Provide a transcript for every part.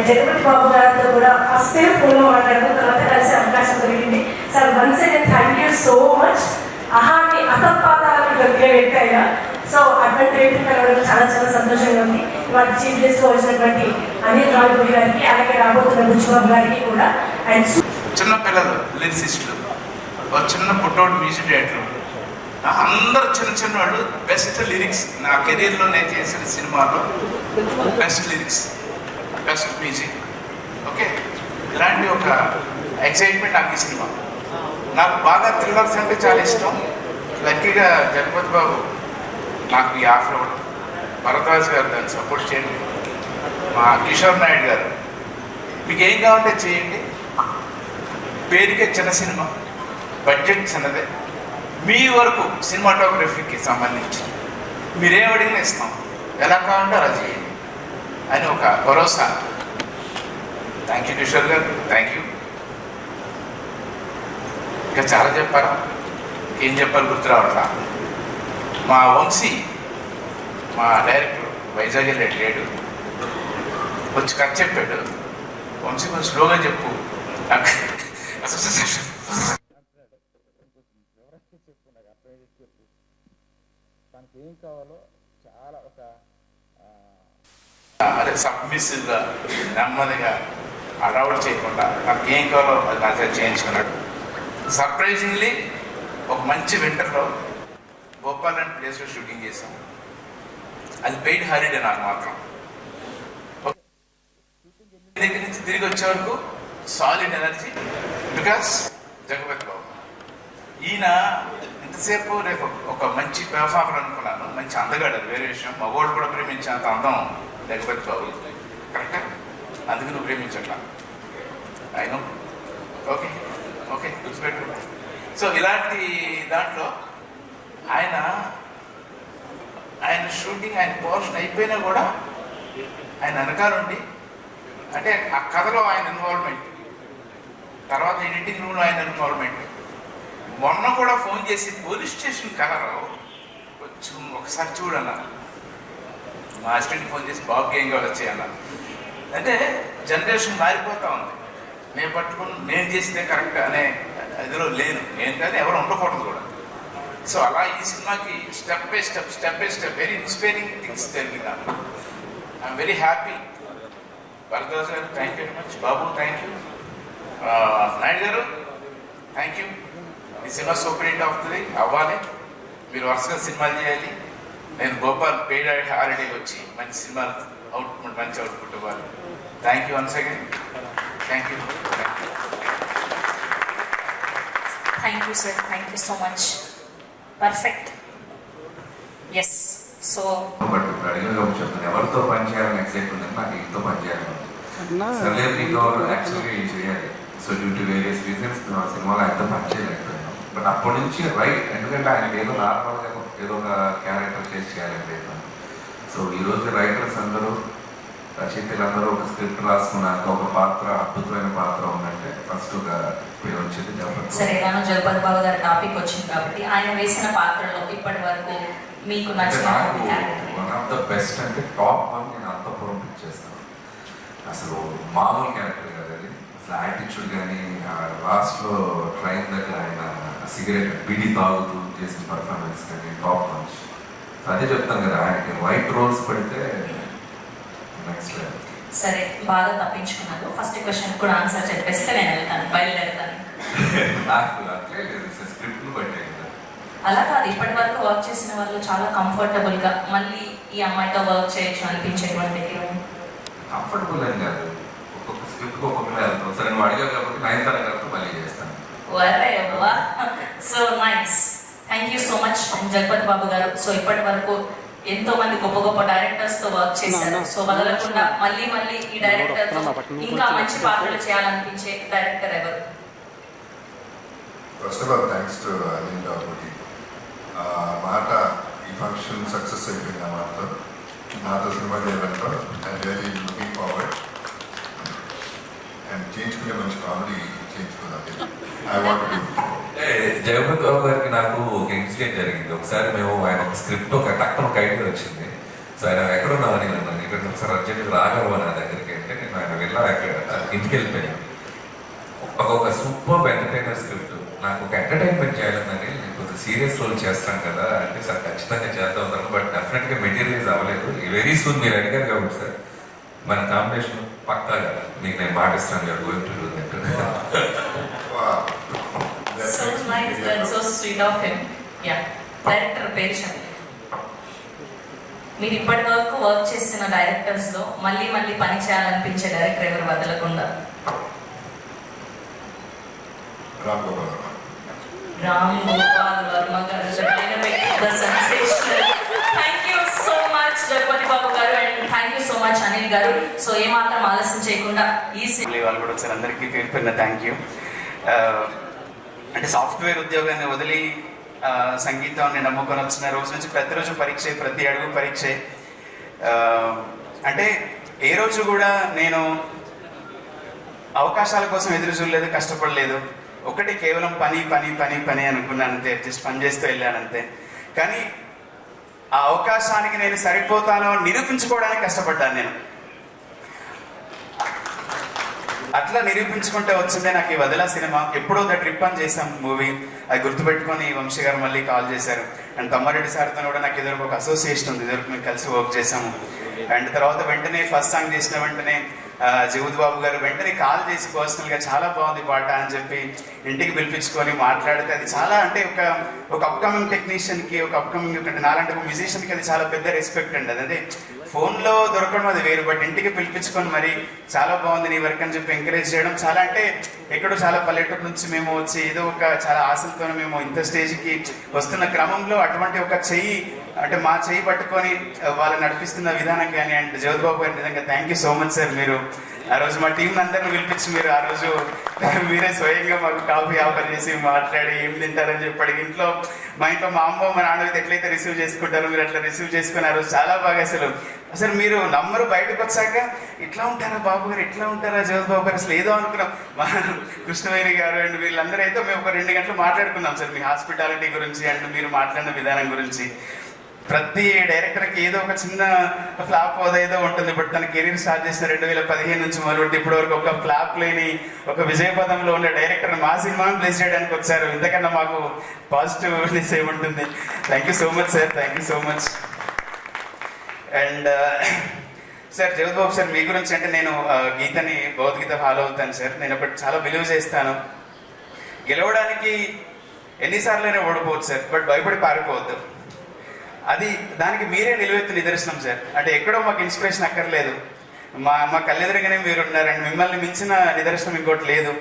జగపతి బాబు గారితో కూడా first time ఫోన్లో మాట్లాడుకున్న తర్వాత కలిసే అవకాశం దొరికింది. Sir once again thank you so much. అహాన్ని అతపాతాలని దొరికే వ్యక్తి అయినా సో అటువంటి వ్యక్తి కలవడం చాలా చాలా సంతోషంగా ఉంది. వాటి చీఫ్ గెస్ట్గా వచ్చినటువంటి అనిల్ రావిపూడి గారికి, అలాగే రాబోతున్న బుచ్చిబాబు గారికి కూడా. అండ్ చిన్న పిల్లలు లిరిసిస్టులు, చిన్న పుట్టోడు మ్యూజిక్ డైరెక్టర్, అందరూ చిన్న చిన్నవాళ్ళు. బెస్ట్ లిరిక్స్ నా కెరీర్లో నేను చేసిన సినిమాలో best lyrics, best music. Okay, ఇలాంటి ఒక ఎక్సైట్మెంట్ నాకు ఈ సినిమా. నాకు బాగా థ్రిల్లర్స్ అంటే చాలా ఇష్టం. లక్కీగా జగపతి బాబు నాకు ఈ ఆఫర్ ఇవ్వడం, భరద్వాజ్ గారు దాన్ని సపోర్ట్ చేయండి, మా కిషోర్ నాయుడు గారు మీకు ఏం కావాలంటే చేయండి. పేరుకే చిన్న సినిమా, బడ్జెట్ చిన్నదే, మీ వరకు సినిమాటోగ్రఫీకి సంబంధించి మీరేం అడిగినా ఇస్తాం, ఎలా కావాలంటే అలా చేయండి అని ఒక భరోసా. థ్యాంక్ యూ కిషోర్ గారు, థ్యాంక్ యూ. ఇంకా చాలా చెప్పారా, ఏం చెప్పాలి గుర్తు రావట్లా. మా వంశీ, మా డైరెక్టర్ వైజాగ్ లేడు, వచ్చి కథ చెప్పాడు. వంశీ కొంచెం స్లోగా చెప్పు. తనకి ఏం కావాలో చాలా ఒక అదే సబ్మిసివ్గా నెమ్మదిగా అలౌట్ చేయకుండా నాకు ఏం కావాలో అది నా చేత చేయించుకున్నాడు. సర్ప్రైజింగ్లీ ఒక మంచి వింటర్లో భోపాల్ అండ్ ప్లేస్లో షూటింగ్ చేసాం. అది పెయిడ్ హాలిడే నాకు మాత్రం. దగ్గర నుంచి తిరిగి వచ్చే వరకు సాలిడ్ ఎనర్జీ, బికాస్ జగపతి బాబు. ఈయన ఇంతసేపు రేపు ఒక మంచి పెర్ఫార్మర్ అనుకున్నాను, మంచి అందగాడు, అది వేరే విషయం. మగోడు కూడా ప్రేమించేంత అందం జగపతి బాబు, కరెక్టా? అందుకు నువ్వు ప్రేమించట్లా, అయినా ఓకే ఓకే గుర్తుపెట్టు. సో ఇలాంటి దాంట్లో ఆయన షూటింగ్, ఆయన పోర్షన్ అయిపోయినా కూడా ఆయన వెనకాలండి, అంటే ఆ కథలో ఆయన ఇన్వాల్వ్మెంట్, తర్వాత ఎడిటింగ్ రూమ్లో ఆయన ఇన్వాల్వ్మెంట్. మొన్న కూడా ఫోన్ చేసి పోలీస్ స్టేషన్ కలరు కొంచెం ఒకసారి చూడన్నారు. మా అసిస్టెంట్కి ఫోన్ చేసి బాబుకి ఏం కావాలి వచ్చేయన్నారు. అంటే జనరేషన్ మారిపోతూ ఉంది. నేను పట్టుకుని నేను చేస్తే కరెక్ట్ అనే ఇదిలో లేను నేను, కానీ ఎవరు ఉండకూడదు కూడా. సో అలా ఈ సినిమాకి step by step very inspiring things జరిగింది. I'm very happy. భరద్వాజ్ గారు thank you very much, Babu thank you, Naidu గారు థ్యాంక్ యూ. ఈ సినిమా సూపర్ హిట్ అవుతుంది, అవ్వాలి. మీరు వరుసగా సినిమాలు చేయాలి. నేను భోపాల్ పెయిడ్ హాలిడే వచ్చి మంచి సినిమాలు మంచి అవుట్పుట్ ఇవ్వాలి. Thank you once again, thank you. Thank you sir, thank you so much. Perfect. Yes. So but అడిగిన చెప్తాను, ఎవరితో పనిచేయాలని ఎక్సైట్ ఉందని నాకు ఇంతో పనిచేయాలి. సర్లే మీకు యాక్చువల్గా ఏం చేయాలి. So due to various reasons సినిమాలో ఆయనతో పనిచేయలేకపోయాను. బట్ అప్పటి నుంచి రైట్, ఎందుకంటే ఆయనకి ఏదో నార్మల్గా ఏదో ఒక క్యారెక్టర్ చేయాలనిపోయాను. సో ఈరోజు రైటర్స్ అందరూ, రచయితలందరూ ఒక స్క్రిప్ట్ రాసుకున్నాక ఒక పాత్ర, అద్భుతమైన పాత్ర ఉందంటే ఫస్ట్ ఒక పేరు వచ్చేది జగపతి. సరే, గాను జగపతి బాబు గారి టాపిక్ వచ్చింది కాబట్టి ఆయన వేసిన పాత్రలో ఇప్పటి వరకు మీకు నచ్చిన వన్ ఆఫ్ ద బెస్ట్ అంటే టాప్ వన్ నేను అంతఃపురం పిక్ చేస్తాను. అసలు మామూలు క్యారెక్టర్ కాదు అది. అసలు యాటిట్యూడ్ కానీ, లాస్ట్లో ట్రైన్ దగ్గర ఆయన సిగరెట్ బిడి తాగుతూ చేసిన పర్ఫార్మెన్స్ కానీ టాప్ మంచి. అదే చెప్తాను కదా, ఆయనకి వైట్ రోల్స్ పడితే నెక్స్ట్ లెవెల్. సరే, బాగా తప్పించుకున్నాను. ఫస్ట్ క్వశ్చన్ కూడా ఆన్సర్ చెప్పేస్తే నేను వెళ్తాను, బయలుదేరుతాను. నాకు అట్లే లేదు, స్క్రిప్ట్ను బట్టే కదా. అలా కాదు, ఇప్పటి వరకు వర్క్ చేసిన వాళ్ళు చాలా కంఫర్టబుల్గా మళ్ళీ ఈ అమ్మాయితో వర్క్ చేయొచ్చు అనిపించేటువంటి కంఫర్టబుల్ అని కాదు, ఒక్కొక్క స్క్రిప్ట్కి ఒక్కొక్కరు వెళ్తాం. సరే నువ్వు అడిగా కాబట్టి 9th తరగతి మళ్ళీ చేస్తాను. So nice, thank you so much Jagapathi Babu గారు. సో ఇప్పటి వరకు ఎంతో మంది గొప్ప గొప్ప డైరెక్టర్స్ తో వర్క్ చేశారు. సో వదలకుండా మళ్ళీ ఈ డైరెక్టర్ తో ఇంకా మంచి పాత్రలు చేయాలనిపించే డైరెక్టర్ ఎవరు? First of all thanks to Anil Ravipudi. మాట ఈ ఫంక్షన్ సక్సెస్ అయిపోయింది. ఆ మాతో సినిమా చేయాలంటో I really looking forward. And చేయించుకునే మంచి కామెడీ చేయించుకున్నాను. I want to Jagapathi Babu గారికి నాకు ఒక ఇన్సిడెంట్ జరిగింది. ఒకసారి మేము ఆయన ఒక స్క్రిప్ట్ ఒక టక్కన ఒక ఐడియా వచ్చింది. సో ఆయన ఎక్కడున్నామని నన్ను ఇక్కడ ఒకసారి అర్జెంట్గా రాగలవా నా దగ్గరికి అంటే నేను ఆయన వెళ్ళి ఇలా ఇంటికి వెళ్ళిపోయాను. ఒక సూపర్ ఎంటర్టైనర్ స్క్రిప్ట్. నాకు ఒక ఎంటర్టైన్మెంట్ చేయాలని నేను కొంచెం సీరియస్ రోల్ చేస్తాను కదా అంటే సార్ ఖచ్చితంగా చేద్దాం సార్, బట్ డెఫినెట్గా మెటీరియలైజ్ అవ్వలేదు. వెరీ సూన్ మీరు అడిగారు కాబట్టి సార్ మన కాంబినేషన్ పక్కాగా మీకు నేను పాటిస్తాను. You're going to do that. So nice, that's so sweet of him. Yeah, director పేరు చెప్పండి. మీరు ఇప్పటి వరకు వర్క్ చేసిన డైరెక్టర్స్ లో మళ్ళీ మళ్ళీ పని చేయాలనిపించే డైరెక్టర్ ఎవరు వదలకుండా? రామ్ గోపాల్ వర్మ. రామ్ గోపాల్ వర్మ గారు. Thank you so much Jagapathi Babu గారు, and thank you so much Anil గారు. సో ఏమాత్రం ఆలస్యం చేయకుండా ఈ వాళ్ళు కూడా వచ్చారు. అందరికీ పేరుపైన థ్యాంక్ యూ. అంటే సాఫ్ట్వేర్ ఉద్యోగాన్ని వదిలి సంగీతాన్ని నమ్ముకొని వచ్చిన రోజు నుంచి ప్రతిరోజు పరీక్ష, ప్రతి అడుగు పరీక్ష. అంటే ఏ రోజు కూడా నేను అవకాశాల కోసం ఎదురు చూడలేదు, కష్టపడలేదు. ఒకటి కేవలం పని పని పని పని అనుకున్నాను అంతే, జస్ట్ పని చేస్తూ వెళ్ళానంతే. కానీ ఆ అవకాశానికి నేను సరిపోతానో నిరూపించుకోవడానికి కష్టపడ్డాను నేను. అట్లా నిరూపించుకుంటే వచ్చిందే నాకు ఈ వదిలా సినిమా. ఎప్పుడో ద ట్రిప్ అని చేసాం మూవీ, అది గుర్తుపెట్టుకొని వంశీ గారు మళ్ళీ కాల్ చేశారు. అండ్ తమ్మారెడ్డి సార్తో కూడా నాకు ఇద్దరికి ఒక అసోసియేషన్ ఉంది, ఇద్దరికి మేము కలిసి వర్క్ చేసాము. అండ్ తర్వాత వెంటనే ఫస్ట్ సాంగ్ చేసిన వెంటనే జగపతి బాబు గారు వెంటనే కాల్ చేసి పర్సనల్గా చాలా బాగుంది పాట అని చెప్పి ఇంటికి పిలిపించుకొని మాట్లాడితే అది చాలా అంటే ఒక అప్కమింగ్ టెక్నీషియన్కి, ఒక అప్కమింగ్ నాలాంటి ఒక మ్యూజిషియన్కి అది చాలా పెద్ద రెస్పెక్ట్ అండి. అదే ఫోన్లో దొరకడం అది వేరు, బట్ ఇంటికి పిలిపించుకొని మరి చాలా బాగుంది నీ వర్క్ అని చెప్పి ఎంకరేజ్ చేయడం చాలా అంటే ఎక్కడో చాలా పల్లెటూరు నుంచి మేము వచ్చి ఏదో ఒక చాలా ఆశలతో మేము ఇంత స్టేజ్కి వస్తున్న క్రమంలో అటువంటి ఒక చెయ్యి అంటే మా చెయ్యి పట్టుకొని వాళ్ళు నడిపిస్తున్న విధానం కానీ. అండ్ జగపతి బాబు గారు నిజంగా thank you so much sir. మీరు ఆ రోజు మా టీం అందరిని పిలిపించి మీరు ఆ రోజు మీరే స్వయంగా మాకు కాఫీ ఆఫర్ చేసి మాట్లాడి ఏం తింటారని చెప్పి ఇంట్లో మా అమ్మ మా నాన్న ఎట్లయితే రిసీవ్ చేసుకుంటారో మీరు అట్లా రిసీవ్ చేసుకుని ఆ రోజు చాలా బాగా అసలు మీరు నమ్మరు బయటకు వచ్చాక ఇట్లా ఉంటారా బాబు గారు, ఇట్లా ఉంటారా జగపతి బాబు గారు, అసలు ఏదో అనుకున్నాం. మా కృష్ణవేణి గారు అండ్ వీళ్ళందరూ అయితే మేము ఒక 2 గంటలు మాట్లాడుకున్నాం సార్ మీ హాస్పిటాలిటీ గురించి అండ్ మీరు మాట్లాడిన విధానం గురించి. ప్రతి డైరెక్టర్కి ఏదో ఒక చిన్న ఫ్లాప్ ఏదో ఉంటుంది, బట్ తన కెరీర్ స్టార్ట్ చేసిన 2015 నుంచి మొదలుపెట్టి ఇప్పటి వరకు ఒక ఫ్లాప్ లేని ఒక విజయపదంలో ఉన్న డైరెక్టర్ మా సినిమాని ప్లేస్ చేయడానికి వచ్చారు. ఇంతకన్నా మాకు పాజిటివ్నెస్ ఏముంటుంది. Thank you so much sir, thank you so much. And sir Jagapathi Babu sir మీ గురించి అంటే నేను గీతని భగవద్గీత ఫాలో అవుతాను సార్. నేను ఒకటి చాలా బిలీవ్ చేస్తాను, గెలవడానికి ఎన్నిసార్లైనా ఓడిపోవచ్చు సార్, బట్ భయపడి పారిపోవద్దు. అది దానికి మీరే నిలువెత్తు నిదర్శనం సార్. అంటే ఎక్కడో మాకు ఇన్స్పిరేషన్ అక్కర్లేదు, మా కళ్ళెదురుగానే మీరు ఉన్నారండి. మిమ్మల్ని మించిన నిదర్శనం ఇంకోటి లేదు.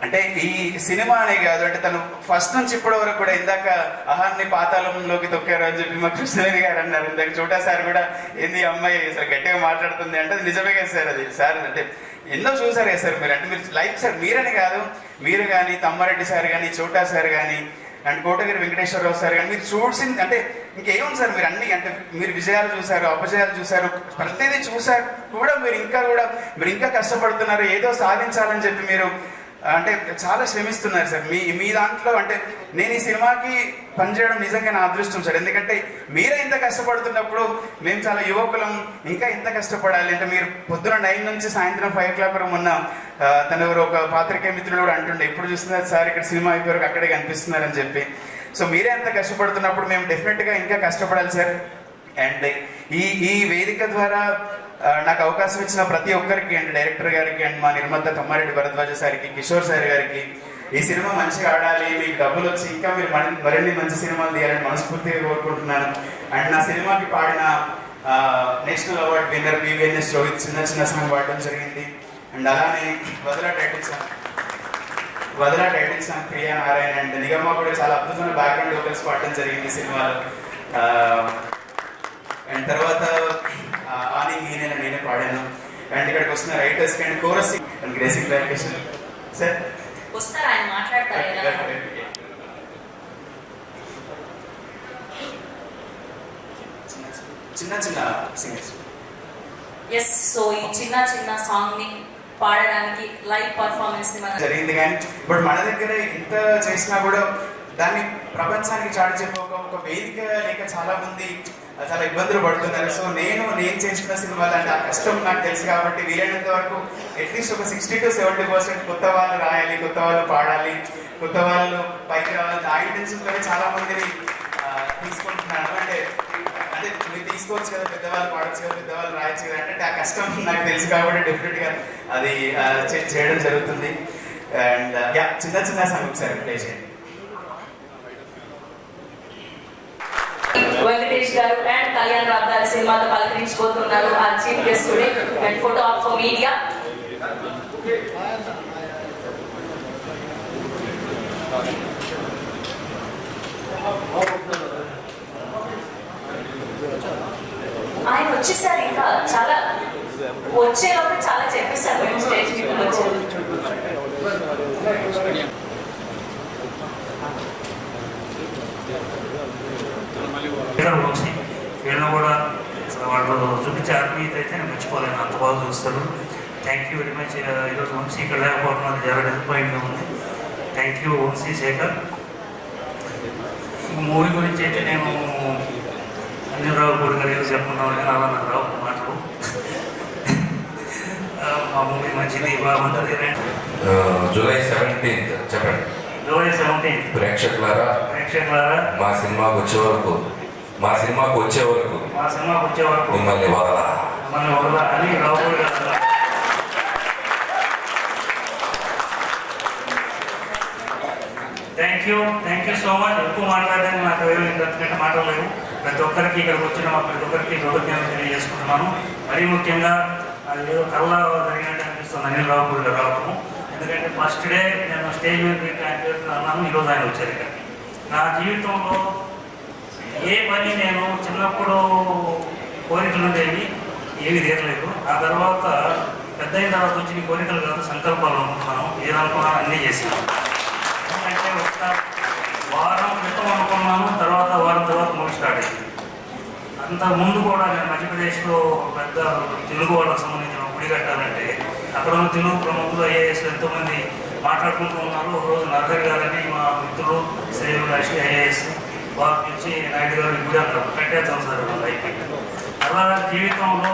అంటే ఈ సినిమా అనే కాదు, అంటే తను ఫస్ట్ నుంచి ఇప్పటి వరకు కూడా ఇందాక అహాన్ని పాతాళంలోకి తొక్కారు అని చెప్పి మా కృష్ణవేణి గారు అన్నారు. ఇందాక చోటా సార్ కూడా ఏంది అమ్మాయి అసలు గట్టిగా మాట్లాడుతుంది అంటే అది నిజమే కదా సార్. అది సార్ అంటే ఎన్నో చూసారు కదా సార్ మీరు. అంటే మీరు లైఫ్ సార్ మీరని కాదు, మీరు కానీ తమ్మారెడ్డి సార్ కానీ చోటా సార్ కానీ అండ్ కోటగిరి వెంకటేశ్వరరావు సార్ కానీ మీరు చూసింది అంటే ఇంకేముంది సార్. మీరు అన్ని అంటే మీరు విజయాలు చూసారు, అపజయాలు చూసారు, ప్రతిదీ చూసారు కూడా మీరు ఇంకా కష్టపడుతున్నారు, ఏదో సాధించాలని చెప్పి మీరు అంటే చాలా శ్రమిస్తున్నారు సార్. మీ దాంట్లో అంటే నేను ఈ సినిమాకి పనిచేయడం నిజంగా నా అదృష్టం సార్. ఎందుకంటే మీరే ఇంత కష్టపడుతున్నప్పుడు మేము చాలా యువకులం ఇంకా ఇంత కష్టపడాలి. అంటే మీరు పొద్దున 9 నుంచి సాయంత్రం 5 o'clock వరకు ఉన్న తన ఎవరు ఒక పాత్రికేయ మిత్రుడు కూడా అంటుండే ఎప్పుడు చూస్తున్నారు సార్ ఇక్కడ సినిమా అయిపోయారు అక్కడే కనిపిస్తున్నారని చెప్పి. సో మీరే అంత కష్టపడుతున్నప్పుడు మేము డెఫినెట్గా ఇంకా కష్టపడాలి సార్. అండ్ ఈ వేదిక ద్వారా నాకు అవకాశం ఇచ్చిన ప్రతి ఒక్కరికి అండ్ డైరెక్టర్ గారికి అండ్ మా నిర్మాత తమ్మారెడ్డి భరద్వాజ సార్కి, కిషోర్ సార్ గారికి ఈ సినిమా మంచిగా ఆడాలి, మీకు డబ్బులు వచ్చి ఇంకా మీరు మరిన్ని మంచి సినిమాలు తీయాలని మనస్ఫూర్తిగా కోరుకుంటున్నాను. అండ్ నా సినిమాకి పాడిన national award winner BVNS Rohit చిన్న సాంగ్ పాడడం జరిగింది. అండ్ అలానే వదలా title song Priya Narayana and నిగమ్మ కూడా చాలా అద్భుతమైన బ్యాక్గ్రౌండ్ వోకల్స్ పాడడం జరిగింది సినిమాలో. అండ్ తర్వాత ఆని ఈయన నేనే పాడాను. అండ్ ఇక్కడికి వస్తున్న writers and chorus and gracing clarification sir వస్తారు, ఆయన మాట్లాడతారు. చిన్న సింగర్స్. ఎస్, సో ఈ చిన్న సాంగ్ ని పాడడానికి లైవ్ పర్ఫార్మెన్స్ జరిగింది. కానీ బట్ మన దగ్గర ఇంత చేసినా కూడా దాన్ని ప్రపంచానికి చాటి చెప్పే ఒక వేదిక లేక చాలా మంది చాలా ఇబ్బందులు పడుతున్నారు. సో నేను చేస్తున్న సినిమాలు అంటే ఆ కష్టం నాకు తెలుసు కాబట్టి వీలైనంత వరకు అట్లీస్ట్ ఒక 60 to 70% కొత్త వాళ్ళు రాయాలి, కొత్త వాళ్ళు పాడాలి, కొత్త వాళ్ళు పైకి రావాలి. ఆ ఇంటెన్షన్తోనే చాలా మందిని తీసుకుంటున్నాను. అంటే మీరు తీసుకోవచ్చు కదా, పెద్దవాళ్ళు పాడచ్చు కదా, పెద్దవాళ్ళు రాయొచ్చు కదా అంటే ఆ కష్టం నాకు తెలుసు కాబట్టి డెఫినెట్గా అది చేయడం జరుగుతుంది. అండ్ చిన్న సాంగ్ ఒకసారి ప్లే చేయండి. వెంకటేష్ గారు అండ్ కళ్యాణ్ రామ్ గారి సినిమాతో పలకరించిపోతున్నారు ఆ chief guest today and photo of for media. ఆయన వచ్చేసారు, ఇంకా చాలా వచ్చేలోపు చాలా చెప్పేశారు మేము స్టేజ్ మీద వచ్చారు. వీళ్ళని కూడా వాళ్ళు చూపించే ఆత్మీయత అయితే నేను మర్చిపోలేను, అంత బాగా చూస్తారు. Thank you very much. ఈరోజు వంశీ ఇక్కడ లేకపోవడం అది చాలా డిసప్పాయింట్గా ఉంది. Thank you Vamshi Shekar. ఈ మూవీ గురించి అయితే నేను అనిల్ రావుపూడి గారు ఏదో చెప్పుకున్నాను కానీ అలా నాకు రావు మాటలు. మా మూవీ మంచిది, బాగుంటుంది. జూలై 17th చెప్పండి. జూలై 17th ప్రేక్షకులారా మా సినిమాకి వచ్చే వరకు మిమ్మల్ని వదలా అని రావుపూడి గారు. Thank you so much. ఎక్కువ మాట్లాడడానికి నాకు ఇంతకంటే మాట్లాడలేదు. ప్రతి ఒక్కరికి ఇక్కడికి వచ్చిన ప్రతి ఒక్కరికి కృతజ్ఞతలు తెలియజేసుకుంటున్నాను. మరీ ముఖ్యంగా అది ఏదో కళ్ళ జరిగినట్టు అనిపిస్తుంది అనిల్ రావుపూడి గారు రావడము. ఎందుకంటే ఫస్ట్ డే నేను స్టేజ్ మీద అన్నాను, ఈరోజు ఆయన వచ్చారు ఇక్కడ. నా జీవితంలో ఏ పని నేను చిన్నప్పుడు కోరికలు ఉండేవి, ఏవి తీరలేదు. ఆ తర్వాత పెద్ద అయిన తర్వాత వచ్చి నీ కోరికలు కాదు సంకల్పాలు అనుకుంటున్నాను. ఏదనుకున్నాను అన్నీ చేశాను. ఎందుకంటే ఒక వారం క్రితం అనుకున్నాను, తర్వాత వారం తర్వాత మూవీ స్టార్ట్ అయింది. అంత ముందు కూడా నేను మధ్యప్రదేశ్లో పెద్ద తెలుగు వాళ్ళకు సంబంధించిన గుడి కట్టాలంటే అక్కడ ఉన్న తెలుగు ప్రముఖులు ఐఏఎస్ ఎంతోమంది మాట్లాడుకుంటూ ఉన్నారు. ఒకరోజు నర్సరి గారని మా మిత్రులు శ్రీవులు ఐఏఎస్ బాగా పిలిచి నాయుడు గారు ఈ గుడి అక్కడ కట్టేద్దాం సార్ అయిపోయింది. అలా జీవితంలో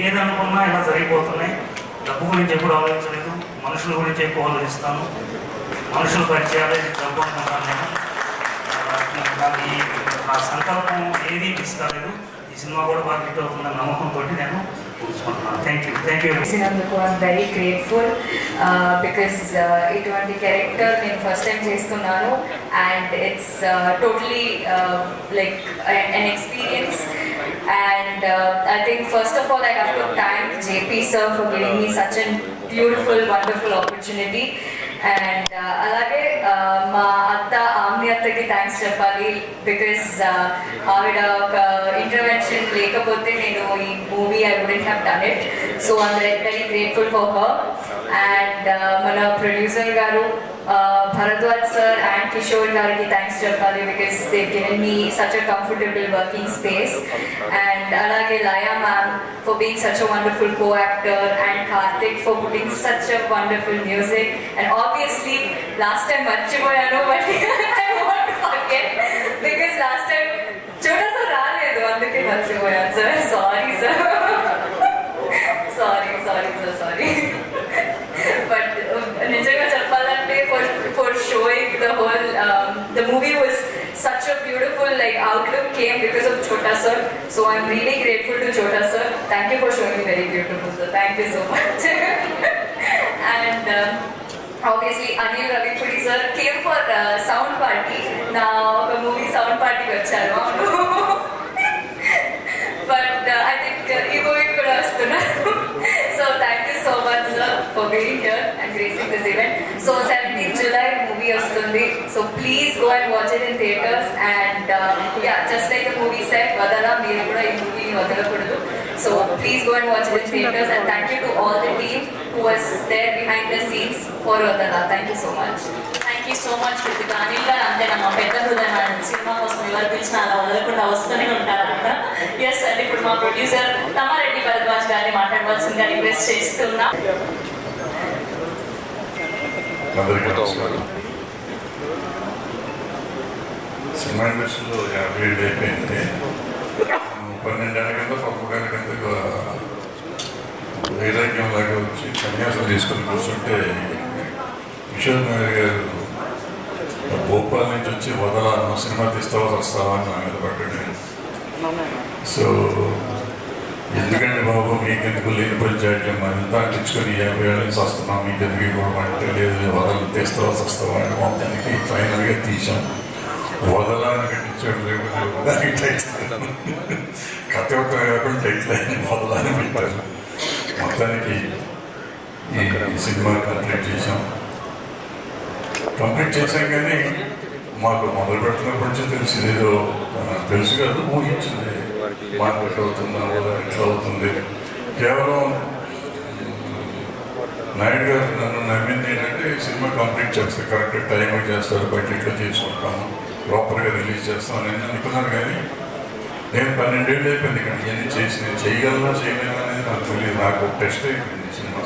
ఏదనుకున్నా ఇలా జరిగిపోతున్నాయి. డబ్బు గురించి ఎప్పుడు ఆలోచించలేదు, మనుషుల గురించి ఎక్కువ ఆలోచిస్తాను. మనుషుల పరిచయాలే డబ్బు అనుకుంటాను నేను. నాకు నా సంకల్పం ఏది మిస్ కాలేదు. ఈ సినిమా కూడా బాగా హిట్ అవుతుందని నమ్మకంతో నేను కూర్చుకుంటున్నాను. Thank you. I'm very grateful because ఇటువంటి క్యారెక్టర్ నేను ఫస్ట్ టైం చేస్తున్నాను and it's totally like an experience and I think first of all I have to thank JP sir for giving me such a beautiful wonderful opportunity and అలాగే మా అత్త omni అత్తకి thanks చెప్పాలి because ఆవిడ ఒక intervention లేకపోతే నేను ఈ movie I wouldn't have done it so I'm very grateful for her and మన ప్రొడ్యూసర్ గారు భరద్వాజ్ సార్ అండ్ కిషోర్ గారికి థ్యాంక్స్ చెప్పాలి because they given me such a comfortable working space and అలాగే Laya ma'am for being such a wonderful co-actor and Karthik for putting such a wonderful music and obviously last time marchipoyanu but I won't forget because last time chota sir raaledu anduke marchipoyanu sir sorry sir sorry but nijaga cheppalante for showing the whole the movie was such a beautiful like outlook came because of Chota sir so I'm really grateful to Chota sir thank you for showing me very beautiful sir thank you so much and obviously Anil Ravipudi sir came for sound party now the movie sound party vacharu but I think ego kuda vastunnaru so thank you so much sir for being here and gracing this event so 17th July movie vastundi so please go and watch it in theaters and yeah just like the movie said vadala meer kuda ee movie ni vadalakudadu so please go and watch it in theaters and thank you to all the team who was there behind the scenes for vadala thank you so much thank you so much Krittika. Anil గారు అంతేనా మా పెద్ద హృదయం cinema కోసం ఎవరు పిలిచినా అలా వదలకుండా వస్తూనే ఉంటారంట. ఎస్ అండి ఇప్పుడు మా ప్రొడ్యూసర్ తమ్మారెడ్డి భరద్వాజ్ గారిని మాట్లాడవలసిందిగా రిక్వెస్ట్ చేస్తున్నా. సినిమా ఇండస్ట్రీలో 50 ఏళ్ళు అయిపోయింది 12 ఏళ్ళ కింద 13 ఏళ్ళ కింద వైరాగ్యం లాగా వచ్చి సన్యాసం తీసుకొని కూర్చుంటే కిషోర్ నాయర్ గారు భోపాల్ నుంచి వచ్చి వదల సినిమా తీస్తావా వస్తావా అని నా మీద పడ్డాడు. సో ఎందుకంటే బాబు మీకెందుకు లేని పంచాయతీయం అంతా అంటించుకొని 50 ఏళ్ళ నుంచి వస్తున్నాం, మీకు ఎందుకు ఇవ్వమంటే లేదు వదలు తీస్తావా వస్తావా అని మొత్తానికి ఫైనల్గా తీసాం. వదలని కట్టించాడు, లేకపోతే దానికి టైటిల్ కథ కాకుండా టైటిల్ అయిన వదలని పెట్టారు. మొత్తానికి ఈ సినిమా కంప్లీట్ చేసాం. కంప్లీట్ చేశాం కానీ మాకు మొదలు పెడుతున్నప్పటి నుంచి తెలిసింది, ఏదో తెలుసు కాదు, ఊహించింది మార్కెట్ అవుతుందా ఎట్లా అవుతుంది. కేవలం నాయుడు గారు నన్ను నమ్మింది ఏంటంటే సినిమా కంప్లీట్ చేస్తారు, కరెక్ట్ టైంకి చేస్తారు, బడ్జెట్లో చేసుకుంటాము, ప్రాపర్గా రిలీజ్ చేస్తాం అని అనుకున్నారు. కానీ నేను 12 ఏళ్ళు అయిపోయింది ఇక్కడ ఇవన్నీ చేసి నేను చేయగలనా చేయలేనా అనేది నాకు తెలియదు. నాకు టెస్ట్ అయిపోయింది సినిమా.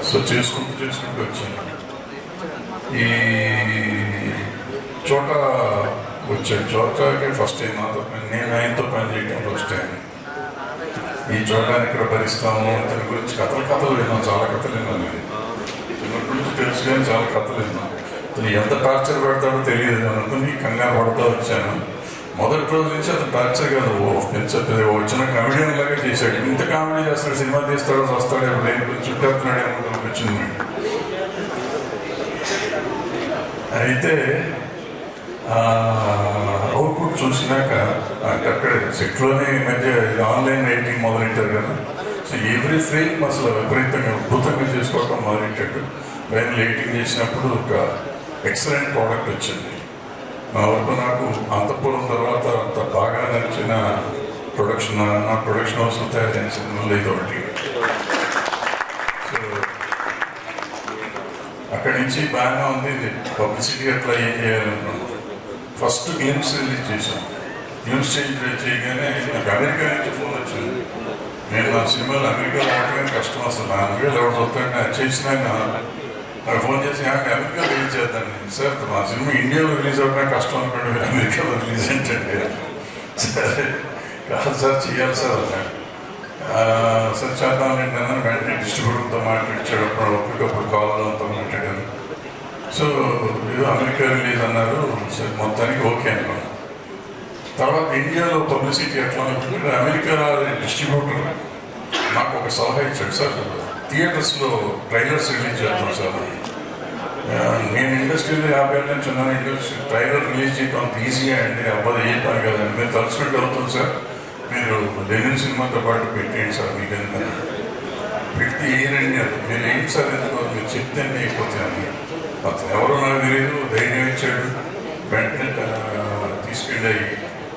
సో చేసుకుంటూ వచ్చాను. ఈ చోట వచ్చాడు. చోటకి ఫస్ట్ టైం నాతో నేను ఆయనతో పని చేయడం ఫస్ట్ టైం. ఈ చోటాన్ని ఇక్కడ భరిస్తాము, అతని గురించి కథలు విన్నాను, చాలా కథలు విన్నాను. నేను చిన్నప్పటి నుంచి తెలుసు కానీ చాలా కథలు విన్నాను. అతను ఎంత టార్చర్ పెడతాడో తెలియదు అనుకుని కంగారు పడుతూ వచ్చాను. మొదటి రోజు నుంచి అతను టార్చర్ కాదు, వచ్చిన కామెడియన్ లాగా చేశాడు. ఇంత కామెడీ చేస్తాడు, సినిమా తీస్తాడో వస్తాడో లేని గురించి చుట్టేస్తున్నాడు అనుకుని వచ్చింది. అయితే అవుట్పుట్ చూసినాక అక్కడే సెట్లోనే ఈ మధ్య ఆన్లైన్ రైటింగ్ మొదలెట్టారు కదా. సో ఎవ్రీ ఫ్రేమ్ అసలు విపరీతంగా అద్భుతంగా చేసుకోవడం మొదలెట్టాడు. ఫైనల్ ఎడిటింగ్ చేసినప్పుడు ఒక ఎక్సలెంట్ ప్రోడక్ట్ వచ్చింది. మా వరకు నాకు అంతఃపురం తర్వాత అంత బాగా నచ్చిన ప్రొడక్షన్ హౌస్లో తయారైన సినిమాలు ఇది ఒకటి. సో అక్కడి నుంచి బాగానే ఉంది. పబ్లిసిటీ అట్లా ఏం చేయాలనుకున్నాను. ఫస్ట్ గ్లిమ్స్ రిలీజ్ చేశాను. గ్లిమ్స్ చేయగానే నాకు అమెరికా నుంచి ఫోన్ వచ్చింది. నేను నా సినిమాలు అమెరికా రావడానికి కష్టం, అసలు నా అమెరికాలో ఎవరు వస్తాడని అది చేసిన నాకు ఫోన్ చేసి అమెరికా రిలీజ్ చేద్దాను. సార్ మా సినిమా ఇండియాలో రిలీజ్ అవ్వడానికి కష్టం అనుకోండి, మీరు అమెరికాలో రిలీజ్ ఏంటంటే సరే కాదు సార్ చేయాలి సార్ అన్నాడు. సార్ చేద్దాం ఏంటన్నా వెంటనే డిస్ట్రిబ్యూటర్తో మాట్లాడించాడు. అప్పటికప్పుడు కాల్లో అంతా మాట్లాడారు. సో ఏదో అమెరికా రిలీజ్ అన్నారు. సార్ మొత్తానికి ఓకే అనుకున్నాను. తర్వాత ఇండియాలో పబ్లిసిటీ ఎట్లా అనుకుంటే అమెరికా డిస్ట్రిబ్యూటర్ నాకు ఒక సలహా ఇచ్చాడు. సార్ థియేటర్స్లో ట్రైలర్స్ రిలీజ్ చేద్దాం సార్. నేను ఇండస్ట్రీలో 50 ఏళ్ళ నుంచి ఉన్నాను. ఇండస్ట్రీ ట్రైలర్ రిలీజ్ చేయడం అంత ఈజీగా అండి, అబ్బాయి ఏ పని కదండి, మీరు తలుచుకుంటూ అవుతుంది సార్, మీరు లెనిన్ సినిమాతో పాటు పెట్టేయండి సార్, మీకు ఎందుకని పెడితే ఏనండి అది మీరు ఏంటి సార్ ఎందుకు మీరు చెప్తే అయిపోతాయని. అతను ఎవరో నాకు తెలియదు, ధైర్యం ఇచ్చాడు. వెంటనే తీసుకెళ్ళి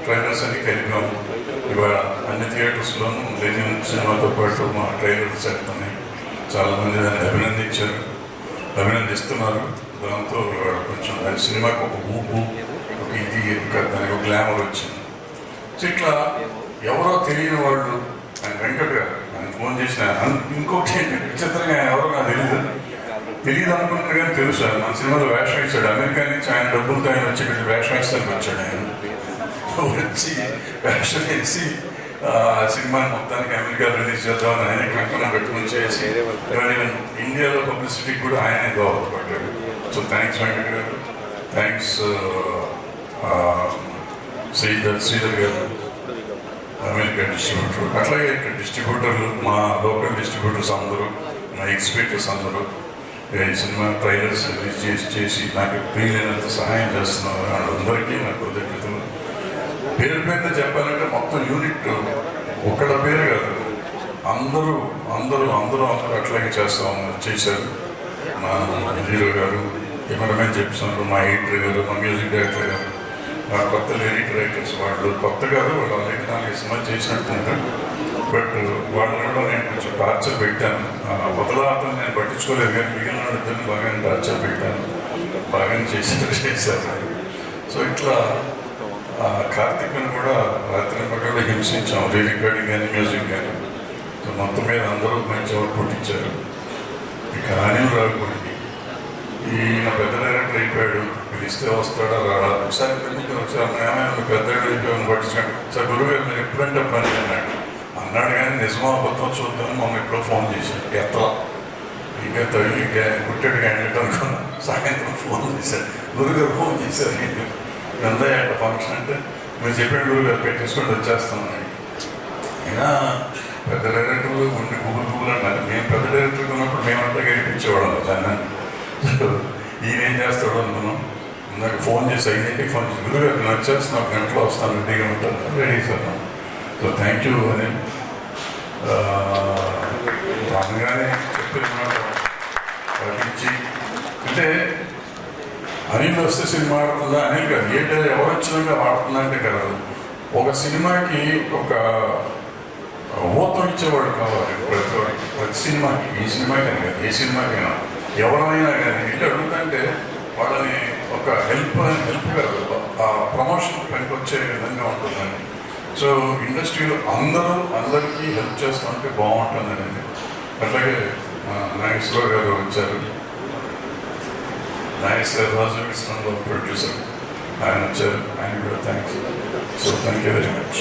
ట్రైలర్స్ అన్ని కలిపాము. ఇవాళ అన్ని థియేటర్స్లోనూ లెనిన్ సినిమాతో పాటు మా ట్రైలర్స్ వెళ్తున్నాయి. చాలామంది దాన్ని అభినందిస్తున్నారు. దాంతో కొంచెం దాని సినిమాకి ఒక ఊపు, ఒక ఇది, దానికి ఒక గ్లామర్ వచ్చింది. సో ఇట్లా ఎవరో తెలియని వాళ్ళు, ఆయన వెంకట్ గారు ఆయన ఫోన్ చేసిన ఇంకొకటి విచిత్రంగా ఆయన ఎవరో నాకు తెలియదు అనుకుంటున్నా కానీ తెలుసు. ఆయన మన సినిమాలో వేషం ఇచ్చాడు. అమెరికా నుంచి ఆయన డబ్బులతో ఆయన వచ్చి ఇక్కడ వేషం వేస్తానికి వచ్చాడు. ఆయన వచ్చి వేషం వేసి సినిమాని మొత్తానికి అమెరికా రిలీజ్ చేద్దామని ఆయన కంకణం పెట్టుకుని చేసి ఇండియాలో పబ్లిసిటీకి కూడా ఆయనే దోహదపడ్డాడు. సో థ్యాంక్స్ వెంకట్ గారు, థ్యాంక్స్ శ్రీధర్ గారు, అమెరికా డిస్ట్రిబ్యూటర్. అట్లాగే ఇక్కడ డిస్ట్రిబ్యూటర్లు, మా లోకల్ డిస్ట్రిబ్యూటర్స్ అందరూ, మా ఎగ్జిబిటర్స్ అందరూ ఈ సినిమా ట్రైలర్స్ రిలీజ్ చేసి నాకు వీలైనంత సహాయం చేస్తున్నారు. వాళ్ళందరికీ నా కృతజ్ఞతలు. పేరు పేరున చెప్పాలంటే మొత్తం యూనిట్ ఒక్కళ్ళ పేరు కాదు, అందరూ అందరూ అందరూ అందరూ అట్లాగే చేశారు. మా హీరో గారు, కెమెరామెన్ చెప్తున్నారు, మా ఎడిటర్ గారు, మా మ్యూజిక్ డైరెక్టర్ గారు, మా కొత్త లిరిక్ రైటర్స్. వాళ్ళు కొత్త కాదు, వాళ్ళు ఆల్రెడీ 4 సినిమాలు చేసినట్టుకుంటారు. బట్ వాళ్ళని కూడా నేను కొంచెం టార్చర్ పెట్టాను. వదలాతను నేను పట్టించుకోలేదు కానీ మిగిలిన వాళ్ళిద్దరిని బాగానే టార్చర్ పెట్టాను. బాగానే చేశారు. సో ఇట్లా కార్తిక్ని కూడా రాత్రి పగళ్ళు హింసించాం, రీ రికార్డింగ్ కానీ మ్యూజిక్ కానీ. సో మొత్తం మీద అందరూ మంచి అవుట్పుట్ ఇచ్చారు. ఇక అనిల్ రావిపూడికి ఈయన పెద్ద డైరెక్టర్ అయిపోయాడు. పిలిస్తే వస్తాడా రాడా ఒకసారి పిలిస్తే వచ్చారు ఏమైనా పెద్ద పట్టించాడు సార్ గురుగారు మీరు ఎప్పుడంటే పని అన్నాడు అన్నాడు కానీ నిజమా అబద్ధం చూద్దామని మమ్మల్ని ఎప్పుడో ఫోన్ చేశాడు ఎత్తలా ఇంకా తగిలి కుట్టాడు క్యాండిడేట్ అనుకున్నా సాయంత్రం ఫోన్ చేశాడు గురుగారు ఫోన్ చేశారు నేను ఎంత ఫంక్షన్ అంటే మీరు చెప్పిన గురుగారు పెట్టేసుకొని వచ్చేస్తాను అయినా పెద్ద డైరెక్టర్లు ఉండి గుబులు అన్నారు మేము పెద్ద డైరెక్టర్గా ఉన్నప్పుడు మేమంతా గడిపించేవాళ్ళం జనాన్ని ఈయన ఏం చేస్తాడు అనుకున్నాం నాకు ఫోన్ చేసి 5 ఫోన్ చేసి గురుగారు నేను వచ్చేస్తాను 1 గంటలో వస్తాను రెడీగా ఉంటాను ready sir so thank you అని అనగానే చెప్పిన పట్టించి అంటే అనిల్ వస్తే సినిమా ఆడుతుందా అనిల్ కాదు ఏంటంటే ఎవరు వచ్చినాక ఆడుతుందా అంటే కాదు ఒక సినిమాకి ఒక ఊతం ఇచ్చేవాడు కావాలి ప్రతి సినిమాకి ఈ సినిమాకైనా కాదు ఏ సినిమాకైనా ఎవరైనా కానీ వెళ్ళి అడుగుతుంటే వాళ్ళని ఒక హెల్ప్ కాదు ఆ ప్రమోషన్ పనికి వచ్చే విధంగా ఉంటుందని సో ఇండస్ట్రీలో అందరికీ హెల్ప్ చేస్తూ ఉంటే బాగుంటుంది అనేది అట్లాగే నాగేశ్వరరావు గారు వచ్చారు నాగేశ్వర రాజు ఇస్లాంలో ప్రొడ్యూసర్ ఆయన వచ్చారు ఆయన కూడా thanks so thank you very much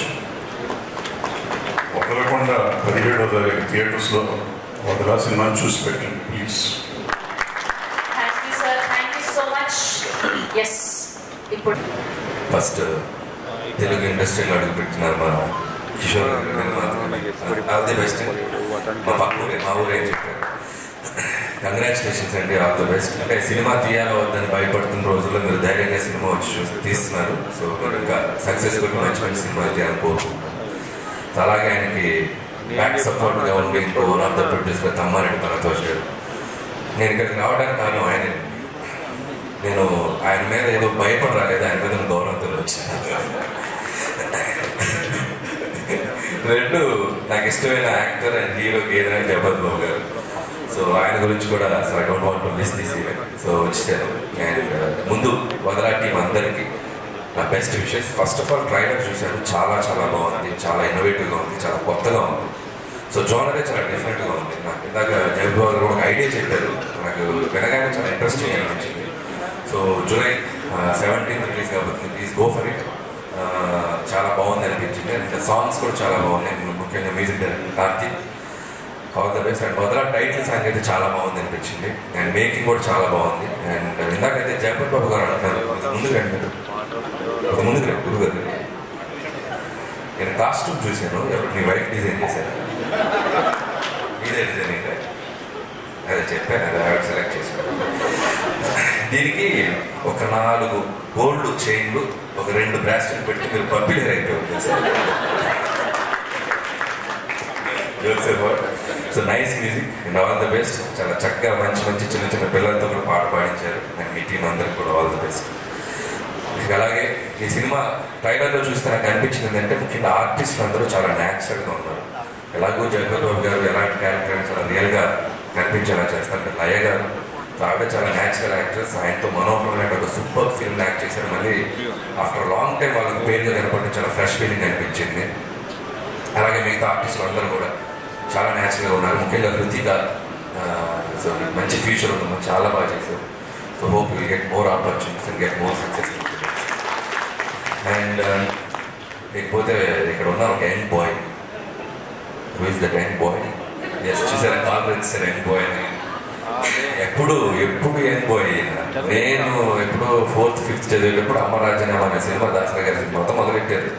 వదలకుండా 17వ తారీఖు థియేటర్స్లో వదలా సినిమాని చూసి పెట్టండి please. Thank you sir, thank you so much. Yes ఇప్పుడు ఫస్ట్ తెలుగు ఇండస్ట్రీలో అడుగుపెట్టినారు మా కిషోర్ ఆల్ ది బెస్ట్. మా ఊరే చెప్పారు కంగ్రాచులేషన్స్ అండి, ఆల్ ది బెస్ట్. అంటే సినిమా తీయాలో వద్దని భయపడుతున్న రోజుల్లో మీరు ధైర్యంగా సినిమా వచ్చి తీస్తున్నారు. సో మీరు ఇంకా సక్సెస్ఫుల్ మంచి మంచి సినిమాలు తీయాలని కోరుకుంటున్నాను. అలాగే ఆయనకి బ్యాక్ సపోర్ట్గా ఉండి ఇంకో one of the producer Tammareddy Bharadwaj గారు. నేను ఇక్కడికి రావడానికి కారణం ఆయనే. నేను ఆయన మీద ఏదో భయపడి రాలేదు, ఆయన మీద గౌరవంతో వచ్చాను. రెండు నాకు ఇష్టమైన యాక్టర్ అండ్ హీరో ఏదైనా జగపతి బాబు గారు. సో ఆయన గురించి కూడా so I don't want to miss this event. So వచ్చాను. అండ్ ముందు వదలా టీం అందరికీ నా best wishes. First of all trailer చూశాను, చాలా చాలా బాగుంది, చాలా ఇన్నోవేటివ్గా ఉంది, చాలా కొత్తగా ఉంది. సో జోనరే చాలా డిఫరెంట్గా ఉంది. నాకు ఇందాక జగపతి బాబు గారు కూడా ఒక ఐడియా చెప్పారు, నాకు వినగానే చాలా ఇంట్రెస్టింగ్ అనిపించింది. సో జూలై 17th రిలీజ్ కాబట్టి ప్లీజ్ గో ఫర్ ఇట్. చాలా బాగుంది అనిపించింది. అండ్ సాంగ్స్ కూడా చాలా బాగున్నాయి, ముఖ్యంగా music director Karthik, all the best. And మొదల టైటిల్ సాంగ్ అయితే చాలా బాగుంది అనిపించింది. అండ్ మేకింగ్ కూడా చాలా బాగుంది. అండ్ ఇందాకైతే జగపతి బాబు గారు అంటున్నారు ముందుకు గురువు గారు నేను కాస్ట్యూమ్ చూశాను, ఎవరు మీ వైఫ్ డిజైన్ చేశాను, మీదే డిజైనింగ్ అదే చెప్పాను, అదే సెలెక్ట్ చేసుకోండి. దీనికి ఒక 4 గోల్డ్ చైన్లు, ఒక 2 బ్రాస్లెట్ పెట్టి మీరు పబ్బిలర్ అయిపోయింది sir. So nice music and all the best. చాలా చక్కగా మంచి మంచి చిన్న చిన్న పిల్లలతో కూడా పాట పాడించారు. అండ్ మీ టీం అందరికి కూడా ఆల్ ద బెస్ట్. అలాగే ఈ సినిమా ట్రైలర్లో చూస్తే నాకు అనిపించింది ఏంటంటే ముఖ్యంగా ఆర్టిస్టులు అందరూ చాలా న్యాచురల్గా ఉన్నారు. ఎలాగో జగపతి బాబు గారు ఎలాంటి క్యారెక్టర్ చాలా రియల్గా కనిపించేలా చేస్తారు. లయ గారు ఆవిడ చాలా న్యాచురల్ యాక్టర్స్, ఆయనతో మనోహరమైన ఒక సూపర్ ఫిల్మ్ యాక్ట్ చేశారు. మళ్ళీ ఆఫ్టర్ లాంగ్ టైం వాళ్ళకి పేరుగా కనపడడం చాలా ఫ్రెష్ ఫీలింగ్ అనిపించింది. అలాగే మిగతా ఆర్టిస్టులు అందరూ కూడా చాలా న్యాచురల్గా ఉన్నారు. ముఖ్యంగా హృతిక సో మంచి ఫ్యూచర్ ఉంది, చాలా బాగా చేశారు. So hope will get more opportunities and get more success. And లేకపోతే ఇక్కడ ఉన్న ఒక young boy, who is that young boy? Yes, చూసారా కాన్ఫరెన్స్ యంగ్ బాయ్ అని. ఎప్పుడు యంగ్ బాయ్. నేను ఎప్పుడు 4th 5th చదివేటప్పుడు అమ్మ రాజనేమ అనే సినిమా దాసరా గారి సినిమాతో మొదలెట్టారు.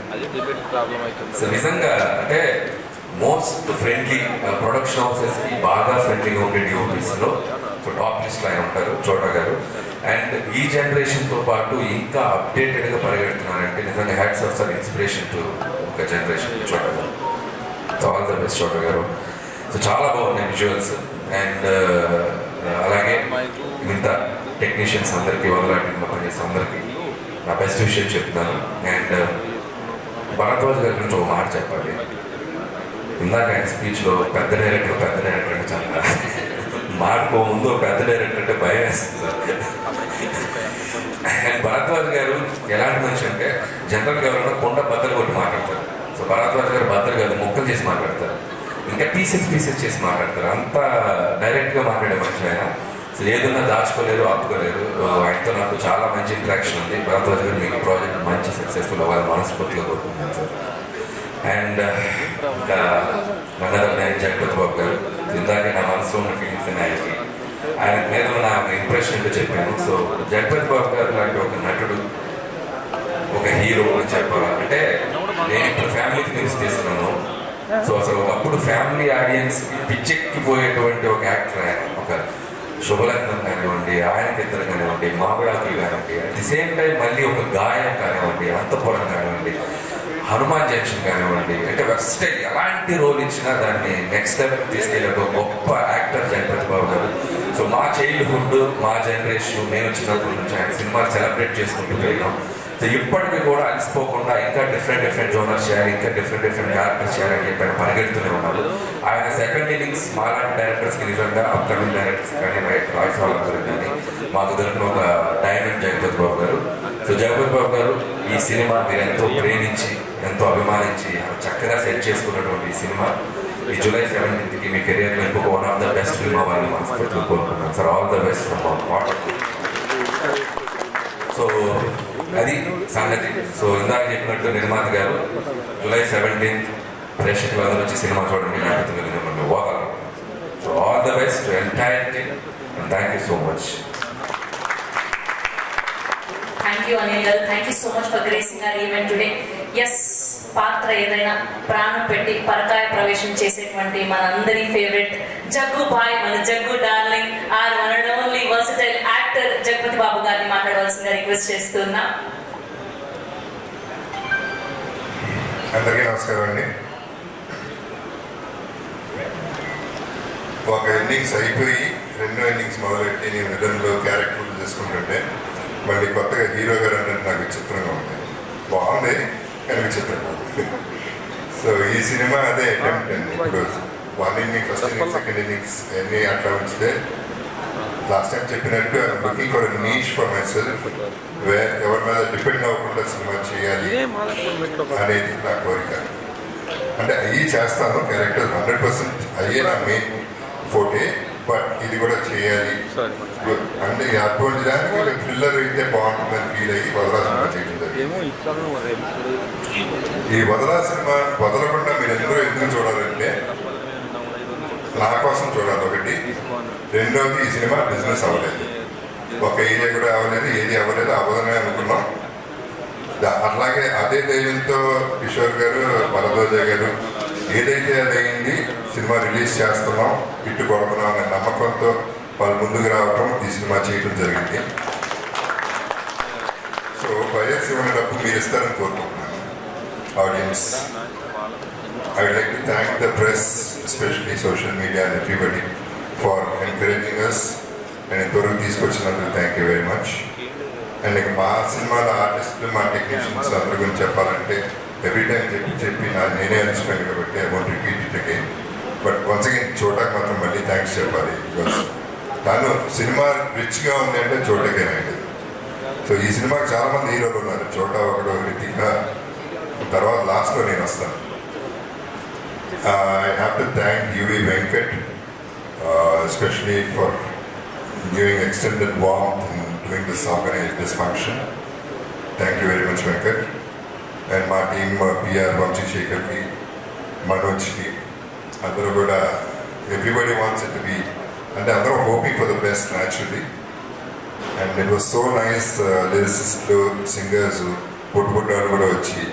సో నిజంగా అంటే మోస్ట్ ఫ్రెండ్లీ ప్రొడక్షన్ హౌసెస్కి బాగా ఫ్రెండ్లీగా ఉండే డిఓపీస్లో సో టాప్ లిస్ట్లో ఆయన ఉంటారు చోటా గారు. అండ్ ఈ జనరేషన్తో పాటు ఇంకా అప్డేటెడ్గా పరిగెడుతున్నారంటే నిజంగా hats off sir, inspiration to ఒక జనరేషన్ చోటా గారు. సో ఆల్ ద బెస్ట్ చోటా గారు. సో చాలా బాగున్నాయి విజువల్స్. అండ్ అలాగే మిగతా టెక్నీషియన్స్ అందరికీ, వదలాటిలో పనిచేసే అందరికీ నా బెస్ట్ విషయం చెప్తున్నాను. అండ్ భరద్వాజ్ గారి గురించి ఒక మాట చెప్పాలి. ఇందాక ఆయన స్పీచ్లో పెద్ద డైరెక్టర్ అంటే చాలా మాడుకో ముందు పెద్ద డైరెక్టర్ అంటే భయం వేస్తుంది సార్. అండ్ భరద్వాజ్ గారు ఎలాంటి మనిషి అంటే జనరల్గా ఎవరైనా కొండ బద్దలు కొట్టి మాట్లాడతారు. సో భరద్వాజ్ గారు బద్దలు కాదు, ముక్కలు చేసి మాట్లాడతారు, ఇంకా పీసెస్ చేసి మాట్లాడతారు. అంత డైరెక్ట్గా మాట్లాడే మనిషి ఆయన. సో ఏదన్నా దాచుకోలేరు, ఆపుకోలేరు. ఆయనతో నాకు చాలా మంచి ఇంట్రాక్షన్ ఉంది. భరద్వాజ్ గారు మీకు ప్రాజెక్ట్ మంచి సక్సెస్ఫుల్ అవ్వాలి మనస్ఫూర్తిగా కోరుకుంటున్నాను సార్. అండ్ ఇంకా నన్నదర్ జగపతి బాబు గారు, ఇందాకే నా మనసులో ఉన్న ఫీలింగ్స్ ఆయన మీద నా ఇంప్రెషన్ ఏంటో చెప్పాను. సో జగపతి బాబు గారు లాంటి ఒక నటుడు, ఒక హీరో అని చెప్పాలి. అంటే నేను ఇప్పుడు ఫ్యామిలీ ఫిలిమ్స్ తీస్తున్నాను. సో అసలు ఒకప్పుడు ఫ్యామిలీ ఆడియన్స్ పిచ్చెక్కిపోయేటువంటి ఒక యాక్టర్ ఆయన. ఒక శుభలగ్నం కానివ్వండి, ఆయనకి ఇద్దరు కానివ్వండి, మావిడాకులు కానివ్వండి, అట్ ది సేమ్ టైం మళ్ళీ ఒక గాయం కానివ్వండి, అంతఃపురం కానివ్వండి, హనుమాన్ జంక్షన్ కానివ్వండి, అంటే వెబ్సైట్ ఎలాంటి రోల్ ఇచ్చినా దాన్ని నెక్స్ట్ లెవెల్ తీసుకెళ్ళే ఒక గొప్ప యాక్టర్ జగపతి బాబు గారు. సో మా చైల్డ్హుడ్, మా జనరేషన్, నేను చిన్నప్పటి నుంచి ఆయన సినిమాలు సెలబ్రేట్ చేసుకుంటూ పోయినాం. సో ఇప్పటికీ కూడా అలసిపోకుండా ఇంకా డిఫరెంట్ జోనర్స్ చేయాలి, ఇంకా డిఫరెంట్ క్యారెక్టర్స్ చేయాలని చెప్పి ఆయన పరిగెడుతూనే ఉన్నారు. ఆయన సెకండ్ ఇన్నింగ్స్ మాలాంటి డైరెక్టర్స్కి నిజంగా అప్కమింగ్ డైరెక్టర్స్ కానీ రాయిస్ వాళ్ళందరూ కానీ మాకు దొరికిన ఒక డైమండ్ జగపతి బాబు గారు. సో జగపతి బాబు గారు, ఈ సినిమా మీరు ఎంతో ప్రేమించి, ఎంతో అభిమానించి చక్కగా సెట్ చేసుకున్నటువంటి ఈ సినిమా ఈ July 17th మీ కెరియర్లో ఇంకొక one of the best film అవ్వాలని మనస్ఫూర్తిగా కోరుకుంటున్నాను sir. All the best from our part. So అది సంగతి. సో ఇందాక చెప్పినట్టు నిర్మాత గారు July 17th ప్రేక్షకులు అందరూ వచ్చి సినిమా చూడండి, నటుతులు పోగలరు. So all the best to entire team and thank you so much. Thank you Anil గారు, thank you so much for gracing our event today. Yes, పాత్ర ఏదైనా ప్రాణం పెట్టి పరకాయ ప్రవేశం చేసేటువంటి మనందరి ఫేవరెట్ జగ్గు బాయ్, మన Jaggu darling, are one and only versatile actor Jagapathi Babu గారిని మాట్లాడవలసిందిగా రిక్వెస్ట్ చేస్తున్నా. అందరికీ నమస్కారం అండి. ఒక ఇన్నింగ్స్ అయిపోయి రెండో ఇన్నింగ్స్ మొదలెట్టి నేను విలన్లో క్యారెక్టర్లు చేసుకుంటుంటే మళ్ళీ కొత్తగా హీరో గారు అంటే నాకు విచిత్రంగా ఉంది. బాగుంది కానీ విచిత్రంగా ఉంది. సో ఈ సినిమా అదే అటెంప్ట్ అండి. ఇప్పుడు one inning, first inning, second innings అన్నీ అట్లా ఉంచితే లాస్ట్ టైం చెప్పినట్టు I'm looking for niche for myself, where ఎవరి మీద డిపెండ్ అవ్వకుండా సినిమా చేయాలి అనేది నా కోరిక. అంటే అయ్యి చేస్తాను, క్యారెక్టర్ 100% అయ్యే నా మెయిన్ ఫోటే, బట్ ఇది కూడా చేయాలి అంటే అటువంటి దానికి థ్రిల్లర్ అయితే బాగుంటుందని ఫీల్ అయ్యి వదలా సినిమా చేయడం జరిగింది. ఈ వదలా సినిమా వదలకుండా మీరు ఎందరో ఎందుకు చూడాలంటే నా కోసం చూడాలి ఒకటి. రెండోది, ఈ సినిమా బిజినెస్ అవ్వలేదు, ఒక ఏరియా కూడా అవ్వలేదు, ఏది అవ్వలేదు, అవ్వదనే అనుకున్నాం. అట్లాగే అదే ధైర్యంతో కిషోర్ గారు, భరద్వాజ గారు ఏదైతే అదైంది సినిమా రిలీజ్ చేస్తున్నాం, ఇట్టు కొడుతున్నాం అనే నమ్మకంతో వాళ్ళు ముందుకు రావడం, ఈ సినిమా చేయడం జరిగింది. సో బయర్స్ ఇవ్వని డబ్బు మీరు ఇస్తారని కోరుకుంటున్నాను. Audience, I would like to thank the press, especially social media and everybody for encouraging us and ఇంతవరకు తీసుకొచ్చినందుకు thank you very much. And ఇక మా సినిమాలో ఆర్టిస్టులు, మా టెక్నీషియన్స్ అందరి గురించి చెప్పాలంటే ఎవ్రీ టైం చెప్పి నేనే అనిపిపోయాను కాబట్టి I want repeat it again. But once again చోటాకి మాత్రం మళ్ళీ థ్యాంక్స్ చెప్పాలి. బికాస్ తను సినిమా రిచ్గా ఉంది అంటే చోటకేనండి. సో ఈ సినిమాకి చాలామంది హీరోలు ఉన్నారు, చోటా ఒకడు, రితిక, తర్వాత లాస్ట్లో నేను వస్తాను. I have to thank UV Venkat, especially for giving extended warmth in doing this organized function. Thank you very much, Venkat. And my team, PR, Vamsi Shekhar ki, Manoj ki, andaru kuda, everybody wants it to be, and andaru hoping for the best naturally. And it was so nice, lyricists, singers, puttu kuda vachi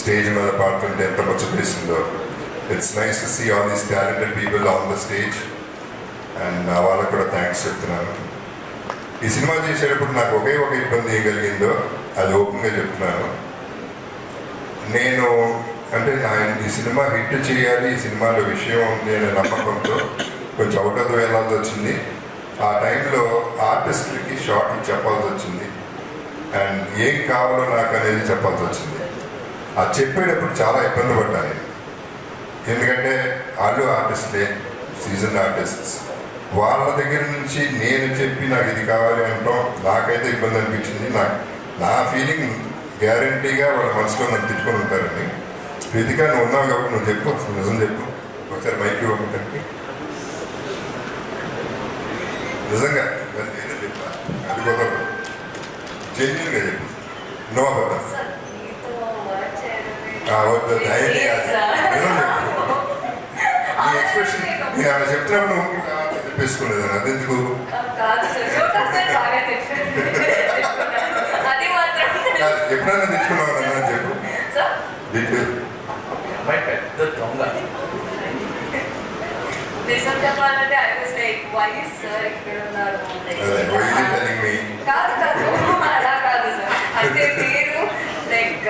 stage మీద పాడుతుంటే ఎంత ముచ్చటేసిందో. It's nice to see all these talented people on the stage, and వాళ్ళకు కూడా thanks చెప్తున్నాను. ఈ cinema చేసేటప్పుడు నాకు ఒకే ఒక ఇబ్బంది ఏం కలిగిందో అది ఓపెన్గా చెప్తున్నాను. నేను అంటే ఈ సినిమా హిట్ చేయాలి, ఈ సినిమాలో విషయం ఉంది అనే నమ్మకంతో కొంచెం అవుట్ ఆఫ్ ద వెళ్ళాల్సి వచ్చింది. ఆ టైంలో ఆర్టిస్టులకి షార్ట్లు చెప్పాల్సి వచ్చింది, అండ్ ఏం కావాలో నాకు అనేది చెప్పాల్సి వచ్చింది. అది చెప్పేటప్పుడు చాలా ఇబ్బంది పడ్డాను, ఎందుకంటే వాళ్ళు ఆర్టిస్ట్లే, సీజన్ ఆర్టిస్ట్స్. వాళ్ళ దగ్గర నుంచి నేను చెప్పి నాకు ఇది కావాలి అంటాం నాకైతే ఇబ్బంది అనిపించింది. నా ఫీలింగ్ గ్యారంటీగా వాళ్ళ మనసులో నన్ను తిట్టుకొని ఉంటారని. రితిక, నువ్వు ఉన్నావు కాబట్టి నువ్వు చెప్పు, నిజం చెప్పు, ఒకసారి మైక్ ఇవ్వడానికి. నిజంగా ఏదో చెప్పా అది కుదరదు. జెన్యున్గా చెప్పు, నో అబద్ధం. సార్ మీతో వర్క్ చేయడమే వద్దు ధైర్యం నీ ఎక్స్ప్రెషన్ నేను అలా చెప్తున్నప్పుడు నువ్వు చెప్పేసుకునేదాన్ని అదెందుకు? కాదు సార్, ఒకసారి బాగా అది మాత్రం ఎప్పుడైనా తెచ్చుకున్నావు అన్నా చెప్పు. సార్ దిట్టు అమ్మాయి పెద్ద దొంగ. నిజం చెప్పాలంటే I was like why sir ఇక్కడ ఉన్నారు అదే why is he telling me? కాదు అలా కాదు సార్, అంటే మీరు లైక్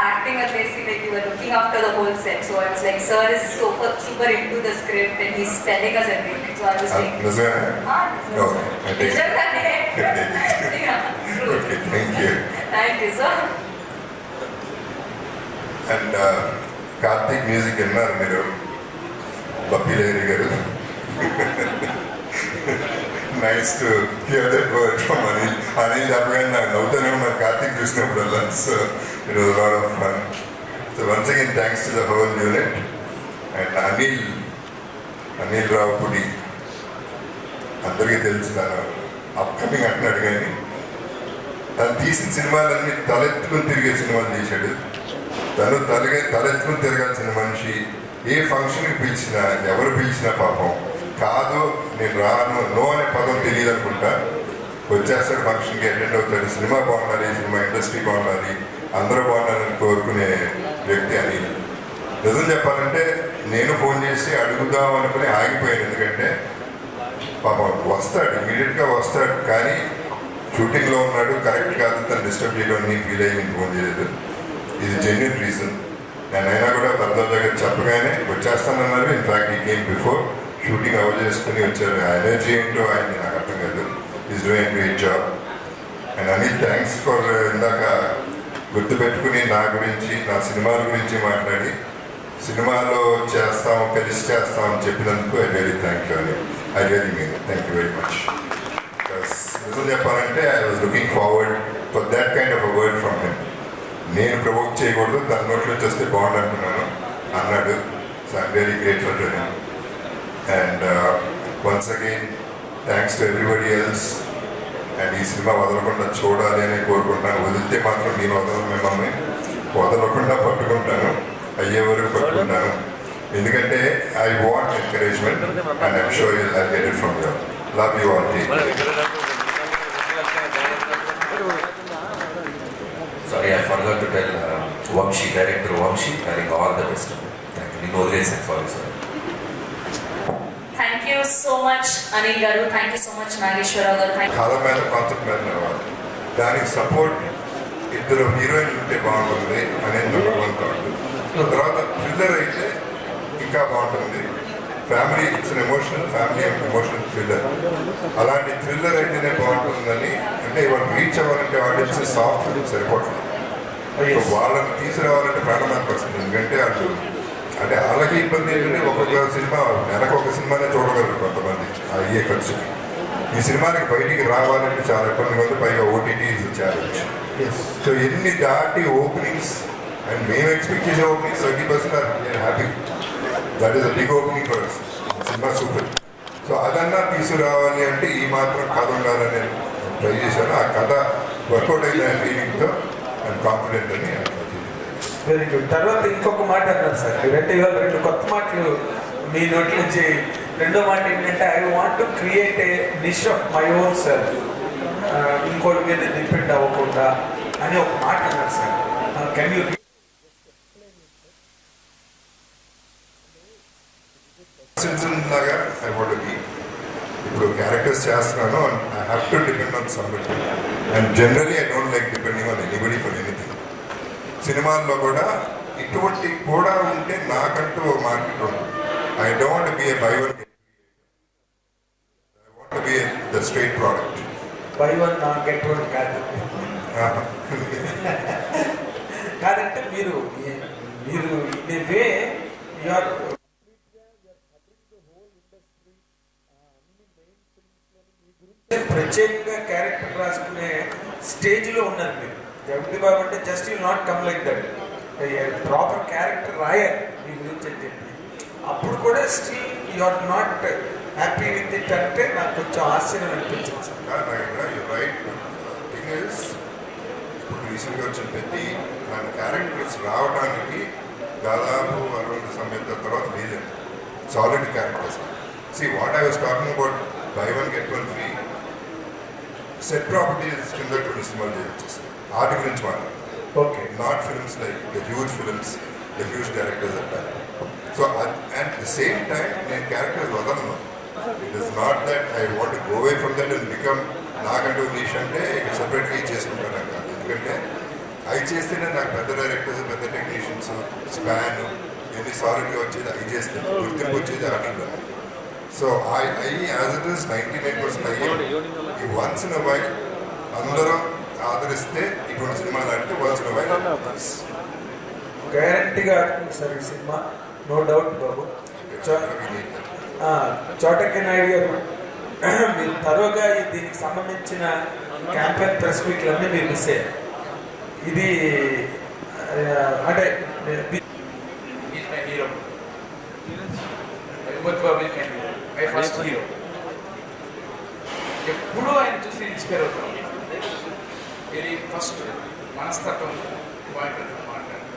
యాక్టింగ్ వచ్చేసి like you are looking after the whole set, so I was like sir is super into the script and he's telling us everything, so I was like నిజమేనా? Okay thank you sir. And Karthik music విన్నారు మీరు, బప్పిలేరి గారు. Nice to hear that word from Anil. Anil చెప్పగానే నాకు నవ్వుతూనే ఉన్నారు కార్తీక్ చూసినప్పుడల్లా. So it was lot of fun. So once again thanks to the whole unit. And Anil Ravipudi అందరికీ తెలుసు, తను అప్కమింగ్ అంటున్నాడు కానీ తను తీసిన సినిమాలన్నీ తలెత్తుకుని తిరిగే సినిమాలు తీశాడు. తను తలెత్తుకుని తిరగాల్సిన మనిషి. ఏ ఫంక్షన్కి పిలిచినా ఎవరు పిలిచినా పాపం కాదు నేను రాను, నో అనే పదం తెలియదు అనుకుంటా, వచ్చేస్తాడు ఫంక్షన్కి, అటెండ్ అవుతాడు. సినిమా బాగుండాలి, సినిమా ఇండస్ట్రీ బాగుండాలి, అందరూ బాగుండాలని కోరుకునే వ్యక్తి అని. నిజం చెప్పాలంటే నేను ఫోన్ చేసి అడుగుదాం అనుకుని ఆగిపోయాను, ఎందుకంటే పాపం వస్తాడు, ఇమీడియట్గా వస్తాడు, కానీ షూటింగ్లో ఉన్నాడు, కరెక్ట్ కాదు, తను డిస్టర్బ్ చేయడం నేను ఫీల్ అయ్యి నేను ఫోన్ చేయలేదు. ఇది జెన్యున్ రీజన్. నేనైనా కూడా భరద్వాజ చెప్పగానే వచ్చేస్తానన్నారు. ఇన్ఫ్యాక్ట్ ఈ కేమ్ బిఫోర్ షూటింగ్ అవర్ చేసుకుని వచ్చారు. ఆ ఎనర్జీ ఏంటో ఆయన నాకు అర్థం కాదు. Is doing great job. And Anil thanks for ఇందాక గుర్తుపెట్టుకుని నా గురించి, నా సినిమాల గురించి మాట్లాడి సినిమాలో చేస్తాం, కలిసి చేస్తాం అని చెప్పినందుకు ఐ రియలీ థ్యాంక్ యూ అని. I really mean thank you very much. నిజం చెప్పాలంటే I was looking forward for that kind of a word from him. నేను ప్రవోక్ చేయకూడదు, తన నోట్లో వచ్చేస్తే బాగుండు అనుకున్నాను అన్నాడు. So I'm very grateful to him. And once again thanks to everybody else. And ఈ సినిమా వదలకుండా చూడాలి అని కోరుకుంటాను. వదిలితే మాత్రం నేను వదలను, మిమ్మల్ని వదలకుండా పట్టుకుంటాను, అయ్యే వరకు పట్టుకుంటాను. ఎందుకంటే I want encouragement and I'm sure you will get it from you. Love you all. Sorry, I forgot to tell Vamshi, director Vamshi, having all the best. Thank you. No reason, sorry, sir. Thank you so much Anil గారు, thank you so much Nageswara Rao గారు. కథ మీద concept మీద నిలవాలి. దానికి support ఇద్దరు హీరోయిన్లు ఉంటే బాగుంటుంది అనేది నెంబర్ వన్ థాట్. తర్వాత థ్రిల్లర్ అయితే ఇంకా బాగుంటుంది. Family it's emotional, family emotional thriller. అలాంటి థ్రిల్లర్ అయితేనే బాగుంటుందని. అంటే ఇవాళ రీచ్ అవ్వాలంటే ఆడియన్స్ సాఫ్ట్ సరిపోతుంది. వాళ్ళని తీసుకురావాలంటే ప్రాణమైన పరిస్థితి. ఎందుకంటే వాళ్ళు అంటే వాళ్ళకి ఇబ్బంది ఏంటంటే ఒక్కొక్క సినిమా నెలకు ఒక సినిమానే చూడగలరు కొంతమంది అయ్యే ఖర్చుకి. ఈ సినిమాకి బయటికి రావాలంటే చాలా ఇబ్బంది ఉంది. పైగా ఓటీటీ ఇస్ ఛాలెంజ్. సో ఎన్ని దాటి ఓపెనింగ్స్ అండ్ మేము ఎక్స్పెక్ట్ చేసే openings 30% are happy. That is a big opening for us. సినిమా సూపర్. సో అదన్నా తీసుకురావాలి అంటే ఈ మాత్రం కథ ఉండాలని నేను ట్రై చేశాను. ఆ కథ వర్కౌట్ అయిన ఫీలింగ్తో అండ్ కాన్ఫిడెంట్ అని. Very good. తర్వాత ఇంకొక మాట అన్నారు సార్ మీరంటే, ఇవాళ రెండు కొత్త మాటలు మీ నోటి నుంచి. రెండో మాట ఏంటంటే I want to create a niche of my own self, ఇంకోటి మీద డిపెండ్ అవ్వకుండా అని ఒక మాట అన్నారు సార్. కెన్ యూ లాగా ఐ వాంట్ బి. ఇప్పుడు క్యారెక్టర్స్ చేస్తున్నాను and I have to depend on somebody. And generally I don't like depending on anybody for anything. సినిమాల్లో కూడా ఇటువంటి కూడా ఉంటే నాకంటూ ఒక మార్కెట్ ఉంటుంది. I don't be a by one, I want be the straight product. By one get one కాదు. కాదంటే మీరు ఇన్ ఏ వే యూఆర్ ప్రత్యేకంగా క్యారెక్టర్ రాసుకునే స్టేజ్లో ఉన్నారు మీరు. జగపతి బాబు అంటే just you not come like that, proper character రాయాలి మీ గురించి అని చెప్పి. అప్పుడు కూడా still you are not happy with it అంటే నాకు కొంచెం ఆశ్చర్యం అనిపించింది సార్. రైట్ థింగ్ ఇస్ ఇప్పుడు రీసెంట్గా వచ్చిన ప్రతి ఆయన క్యారెక్టర్స్ రావడానికి దాదాపు 60 సమయంతో తర్వాత లేదండి. Solid characters. See what I was talking about, buy one get one free. Set properties కింద కొన్ని సినిమాలు చేయొచ్చు. ఆర్ట్ గురించి మాట్లాడు. Okay. Not films like the huge films, the huge directors అంటారు. So at the same time నేను characters వదలను. It is not that I want go away from that and become నాకంటూ నీష్ అంటే ఇక సపరేట్గా చేసుకుంటాను కాదు. ఎందుకంటే అవి చేస్తేనే నాకు పెద్ద డైరెక్టర్స్, పెద్ద టెక్నీషియన్స్, స్పాన్ ఎన్ని సాలిడ్గా వచ్చేది అవి చేస్తే గుర్తింపు వచ్చేది ఆటల్లో. So I as it is 99% అయ్యి ఈ వన్స్ ఇన్ వైల్ అందరూ ఆదరిస్తే ఇటువంటి సినిమాలు ఆడితే వన్స్ ఇన్ వైల్ గ్యారంటీగా ఆడుతుంది సార్ ఈ సినిమా, నో డౌట్ బాబు. చోటకి నాయుడు గారు, మీరు తరువుగా దీనికి సంబంధించిన క్యాంపెయిన్ ప్రెస్ మీట్లన్నీ మీరు మిస్ అయ్యారు. ఇది అంటే హీరో మై ఫస్ట్ హీరో. ఎప్పుడూ ఆయన చూసి ఇన్స్పైర్ అవుతాం. ఇది ఫస్ట్ మనస్తత్వం పాయింట్ మాట్లాడతారు.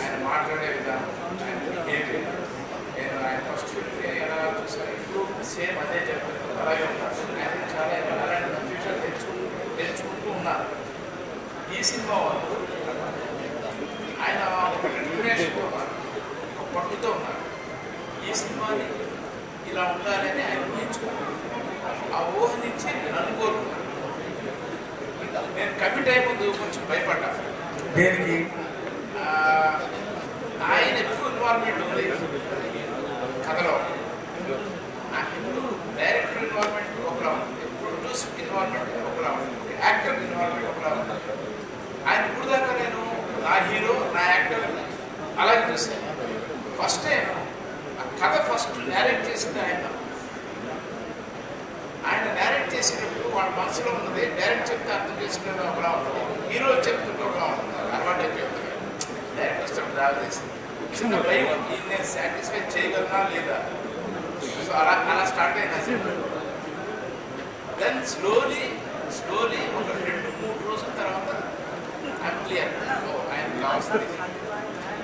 ఆయన మాట్లాడే విధానం, ఆయన బిహేవియర్, నేను ఆయన ఫస్ట్ ఎలా చూసాను ఇప్పుడు సేమ్ అదే చెప్పారు, అలాగే ఉంటారు. ఆయన చాలా అలాంటి ఫ్యూచర్ తెచ్చుకుంటూ ఉన్నారు. ఈ సినిమా వాళ్ళు ఆయన ఒక డిటర్మినేషన్తో ఉన్నారు, ఒక పట్టుతో ఉన్నారు. ఈ సినిమాని ఇలా ఉండాలని ఆయన ఊహించుకున్నారు. ఆ ఊహ నుంచి నన్ను కోరుకున్నాను. నేను కమిట్ అయ్యే ముందు కొంచెం భయపడ్డా. దేనికి? ఆయన ఎక్కువ ఇన్వాల్వ్మెంట్ ఉంది కథలో. ఇప్పుడు డైరెక్టర్ ఇన్వాల్వ్మెంట్ ఒకలా ఉంది, ప్రొడ్యూసర్ ఇన్వాల్వ్మెంట్ ఒకలా ఉంది, యాక్టర్ ఇన్వాల్వ్మెంట్ ఒకలా ఉంది. ఆయన ఇప్పుడు దాకా నేను నా హీరో, నా యాక్టర్ అలాగే చూసాను. ఫస్ట్ టైం ఆ కథ ఫస్ట్ నేరేట్ చేసింది ఆయన. ఆయన నేరేట్ చేసేటప్పుడు వాళ్ళ మనసులో ఉన్నది డైరెక్ట్ చెప్తే అర్థం చేసుకునేది ఒకలా ఉంటుంది, హీరో చెప్తుంటే ఒకలా ఉంటుంది. అడ్వాంటేజ్ చెప్తాను డైరెక్టర్స్తో ట్రావెల్ చేసింది. చిన్న భయం, నేను సాటిస్ఫై చేయగలనా లేదా. సో అలా స్టార్ట్ అయినా. దెన్ స్లోలీ ఒక 2-3 రోజుల తర్వాత ఐఎమ్ క్లియర్ ఆయన కావాల్సింది.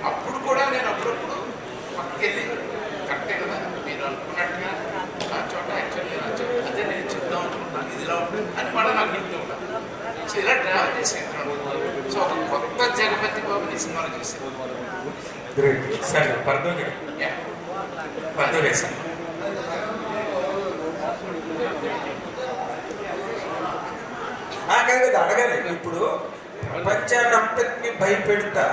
అప్పుడు కూడా నేను అప్పుడప్పుడు పక్కకెళ్ళి కరెక్టే కదా మీరు అనుకున్నట్టుగా ఆ చోట యాక్చువల్లీ అదే నేను చెప్దాం అనుకుంటున్నాను, ఇది ఇలా ఉంటుంది అని మళ్ళీ నాకు ఇంటి ఉంటాను. సో ఇలా ట్రావెల్ చేసేది. సో ఒక కొత్త జగపతి బాబుని సినిమాలు చేసేది. Great sir. పర్దో వేసాను. నాకది అడగాలి. ఇప్పుడు ప్రపంచాన్ని అంతటినీ భయపెడతా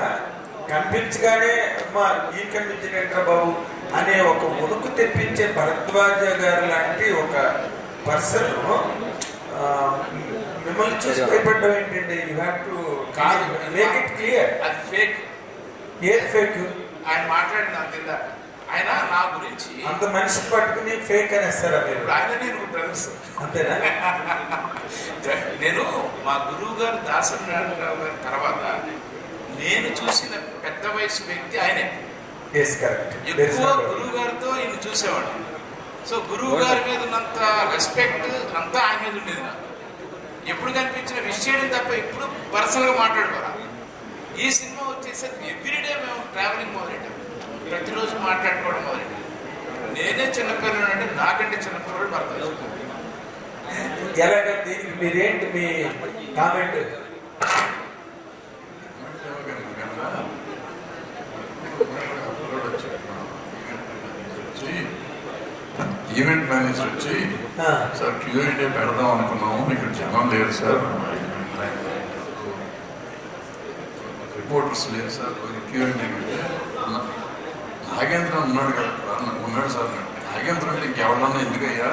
కనిపించగానే మా ఈ కనిపించినట్రా బాబు అనే ఒక ఉణుకు తెప్పించే భరద్వాజ గారు లాంటి ఒక పర్సన్ మిమ్మల్ని చూసి భయపడ్డం ఏంటండి? You have to make it clear. అది ఫేక్. ఏది ఫేక్? ఆయన మాట్లాడింది అంత ఆయన నా గురించి అంత మనిషి పట్టుకుని ఫేక్ అనేస్తారా మీరు? ఆయన నేను బ్రదర్స్ అంతేనా? నేను మా గురువు గారు దాసనారాయణరావు గారి తర్వాత నేను చూసిన పెద్ద వయసు వ్యక్తి ఆయనే. ఎక్కువ గురువు గారితో ఈయన చూసేవాడు. సో గురువు గారి మీద ఉన్నంత రెస్పెక్ట్ అంతా ఆయన మీద ఉండేది. నాకు ఎప్పుడు కనిపించిన విష్ చేయడం తప్ప ఎప్పుడు పర్సనల్గా మాట్లాడుకోరా. ఈ సినిమా వచ్చేసరికి ఎవ్రీడే మేము ట్రావెలింగ్ మొదలెట్టాం, ప్రతిరోజు మాట్లాడుకోవడం మొదలెట్టాం. నేనే చిన్నపిల్లలు అంటే నాకంటే చిన్నపిల్లడు భర్త. ఎలాగ దీనికి మీరేంటి మీ కామెంట్? ఈవెంట్ మేనేజర్ వచ్చి సార్ క్యూరిటీ పెడదాం అనుకున్నాము, ఇక్కడ జనం లేరు సార్, రిపోర్టర్స్ లేరు సార్, క్యూరిటీ నాగేంద్ర ఉన్నాడు కదా ఉన్నాడు సార్. నాగేంద్ర అంటే ఇంకెవరన్నా ఎందుకయ్యా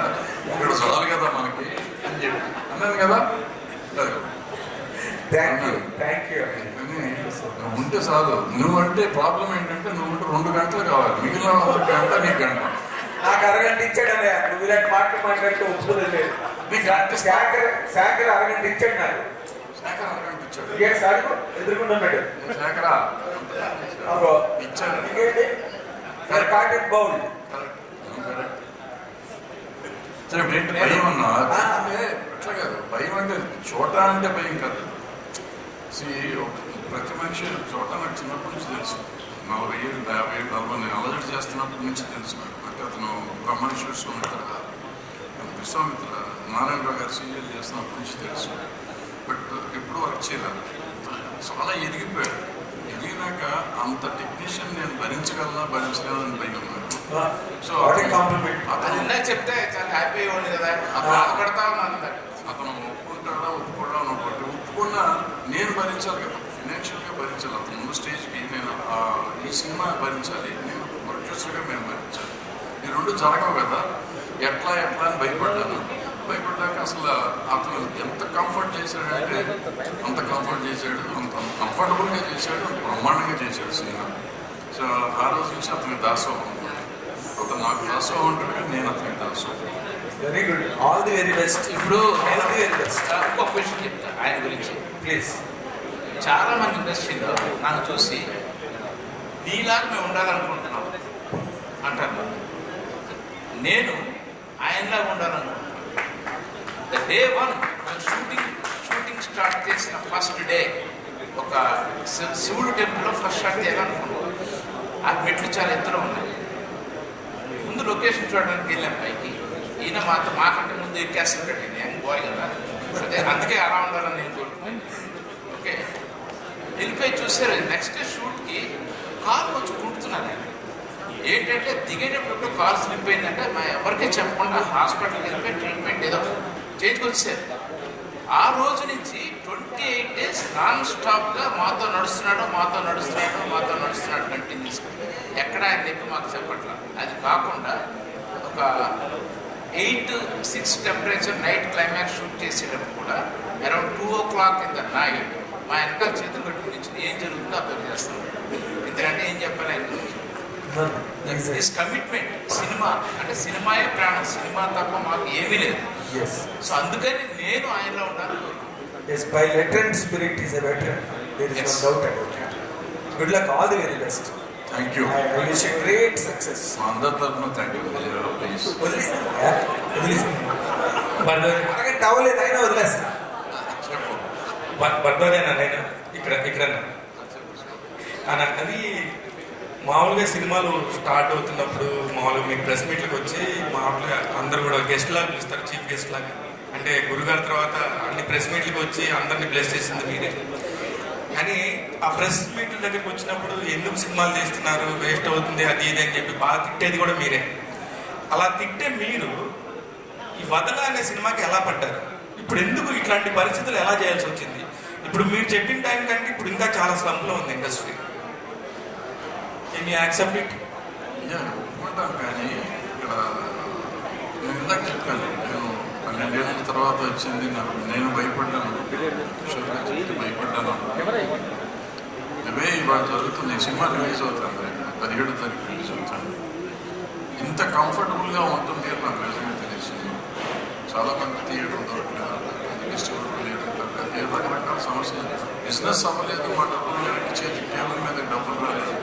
ఇక్కడ చాలు కదా మనకి అని చెప్పి అన్నాను కదా. నువ్వు ఉంటే చాలు. నువ్వంటే ప్రాబ్లం ఏంటంటే నువ్వు ఉంటే 2 గంటలు కావాలి, మిగిలిన 1 గంట నీకు గంట. నాకు అరగంట ఇచ్చాడనే నువ్వు ఇలాంటి మాట్లాడితే ఒప్పుకోలేదు. శాఖర్ అరగంట ఇచ్చాడు నాకు. శాఖర్ అరగంట ఇచ్చాడు. సార్ ఎదుర్కొన్నాడు శాఖరా ఇచ్చాడు. ఇంకేంటి సార్? కాటన్ బౌల్ సరే ఇప్పుడు భయం అన్నా అంటే అట్లా కాదు, భయం అంటే చోట అంటే భయం కాదు. ప్రతి మనిషి చోట నాకు చిన్నప్పటి నుంచి తెలుసు, 40 ఏళ్ళు 50 ఏళ్ళు 40 నేను అలజడి చేస్తున్నప్పటి నుంచి తెలుసు నాకు. అంటే అతను బ్రహ్మణి విశ్వామిత్ర నారాయణరావు గారు సీరియల్ చేస్తున్నప్పటి నుంచి తెలుసు. బట్ ఎప్పుడు వర్క్ చేయలేదు, చాలా ఎదిగిపోయాడు. ఎదిగినాక అంత టెక్నీషియన్ నేను భరించగలనని భయం ఉన్నాడు. సో అతను ఇందాక చెప్తే చాలా హ్యాపీ ఉంది కదా, బాధపడతా ఉన్నాను. అతను ఒప్పుకుంటాడా ఒప్పుకోవడా ఒకటి, ఒప్పుకున్నా నేను భరించాలి కదా, ఫినాన్షియల్గా భరించాలి. అతను ముందు స్టేజ్కి నేను ఈ సినిమా భరించాలి, నేను ప్రొడ్యూసర్గా మేము భరించాలి. ఈ రెండు జరగవు కదా. ఎట్లా అని భయపడ్డాక అసలు అతను ఎంత కంఫర్ట్ చేశాడంటే అంత కంఫర్ట్ చేశాడు, అంత కంఫర్టబుల్గా చేశాడు, అంత బ్రహ్మాండంగా చేశాడు సినిమా. సో ఆ రోజు నుంచి అతనికి దాసోహం. అతను నాకు దాసోహం ఉంటాడు కానీ నేను అతనికి దాసోహం. Very good, all the very best. ఇప్పుడు ఆల్ ది వెరీ బెస్ట్. ఇంకొక క్వశ్చన్ చెప్తా ఆయన గురించి. ప్లీజ్. చాలా మంది ఇండస్ట్రీలో నన్ను చూసి నీలాగా మేము ఉండాలనుకుంటున్నాం అంటారు. నేను ఆయనలాగా ఉండాలనుకుంటున్నాను. ద డే 1 షూటింగ్ స్టార్ట్ చేసిన ఫస్ట్ డే ఒక శివుడు టెంపుల్లో ఫస్ట్ షాట్ చేయాలనుకున్నాను. ఆ మెట్లు చాలా ఎత్తులో ఉన్నాయి. ముందు లొకేషన్ చూడడానికి వెళ్ళాం పైకి. ఈయన మాకంటే ముందు ఎక్కేస్తాడు, యంగ్ బాయ్ కదా, అదే అందుకే అలా ఉండాలని నేను కోరుకున్నాను. ఓకే, వెళ్ళిపోయి చూసారు. నెక్స్ట్ షూట్కి కారు కొంచెం కుట్టుతున్నాను. ఏంటంటే దిగేటప్పుడు కారు స్లిప్ అయిందంటే మా ఎవరికీ చెప్పకుండా హాస్పిటల్కి వెళ్ళిపోయి ట్రీట్మెంట్ ఏదో చేయించుకొచ్చారు. ఆ రోజు నుంచి 28 days నాన్ స్టాప్గా మాతో నడుస్తున్నాడు కంటిన్యూస్గా. ఎక్కడ ఆయన చెప్పి మాకు చెప్పట్లా. అది కాకుండా ఒక 8-6 టెంపరేచర్ నైట్ క్లైమాక్స్ షూట్ చేసేటప్పుడు కూడా around 2 o'clock in the night మా వెనకాల చేతులు కట్టుకుని నుంచి ఏం జరుగుతుందో అబ్జర్వ్ చేస్తాం. ఎందుకంటే ఏం చెప్పాలి ఆయన గురించి. దిస్ కమిట్మెంట్, సినిమా అంటే సినిమాయే ప్రాణం, సినిమా తప్ప మాకు ఏమీ లేదు. సో అందుకని నేను ఆయనలో ఉండాలని కోరుకుంటున్నాను. Yes, by letter and spirit is a veteran. There is no doubt about it. Good luck, all the very best. Thank you. I wish you great success. మా అందరి తరఫున థ్యాంక్ యూ. ప్లీజ్ వదిలేసి అరగంట అవ్వలేదు అయినా వదిలేస్తా. బర్దోదేనా నేను ఇక్కడ అది మామూలుగా సినిమాలు స్టార్ట్ అవుతున్నప్పుడు మామూలుగా మీకు ప్రెస్ మీట్లకు వచ్చి మామూలుగా అందరు కూడా గెస్ట్ లాగా పిలుస్తారు, చీఫ్ గెస్ట్ లాగా. అంటే గురుగారి తర్వాత అన్ని ప్రెస్ మీట్లకు వచ్చి అందరినీ బ్లెస్ చేసింది మీరే. కానీ ఆ ప్రెస్ మీట్ల దగ్గరికి వచ్చినప్పుడు ఎందుకు సినిమాలు తీస్తున్నారు, వేస్ట్ అవుతుంది అది ఇది అని చెప్పి బాగా తిట్టేది కూడా మీరే. అలా తిట్టే మీరు ఈ వదల అనే సినిమాకి ఎలా పడ్డారు? ఇప్పుడు ఎందుకు ఇట్లాంటి పరిస్థితులు ఎలా చేయాల్సి వచ్చింది? ఇప్పుడు మీరు చెప్పిన టైం కంటే ఇప్పుడు ఇంకా చాలా స్లంప్లో ఉంది industry. Can you accept it? ఒప్పుకుంటాను, కానీ ఇక్కడ నేను ఇందాక చెప్పాను, నేను 12 ఏళ్ళ తర్వాత వచ్చింది. నేను భయపడ్డాను, భయపడ్డాను. అవే ఇవాళ జరుగుతుంది. సినిమా రిలీజ్ అవుతుంది, 17వ తారీఖు రిలీజ్ అవుతుంది. ఇంత కంఫర్టబుల్గా ఉంటుంది అని నాకు నిజంగా తెలిసింది. చాలామంది థియేటర్ దొరకలేదు, డిస్ట్రిబ్యూటర్ లేదంటారు, ఏ రకరకాల సమస్యలు. బిజినెస్ అవ్వలేదు, మా డబ్బులు వెనక్కి చేతి టేబుల్ మీద డబ్బులు రాలేదు.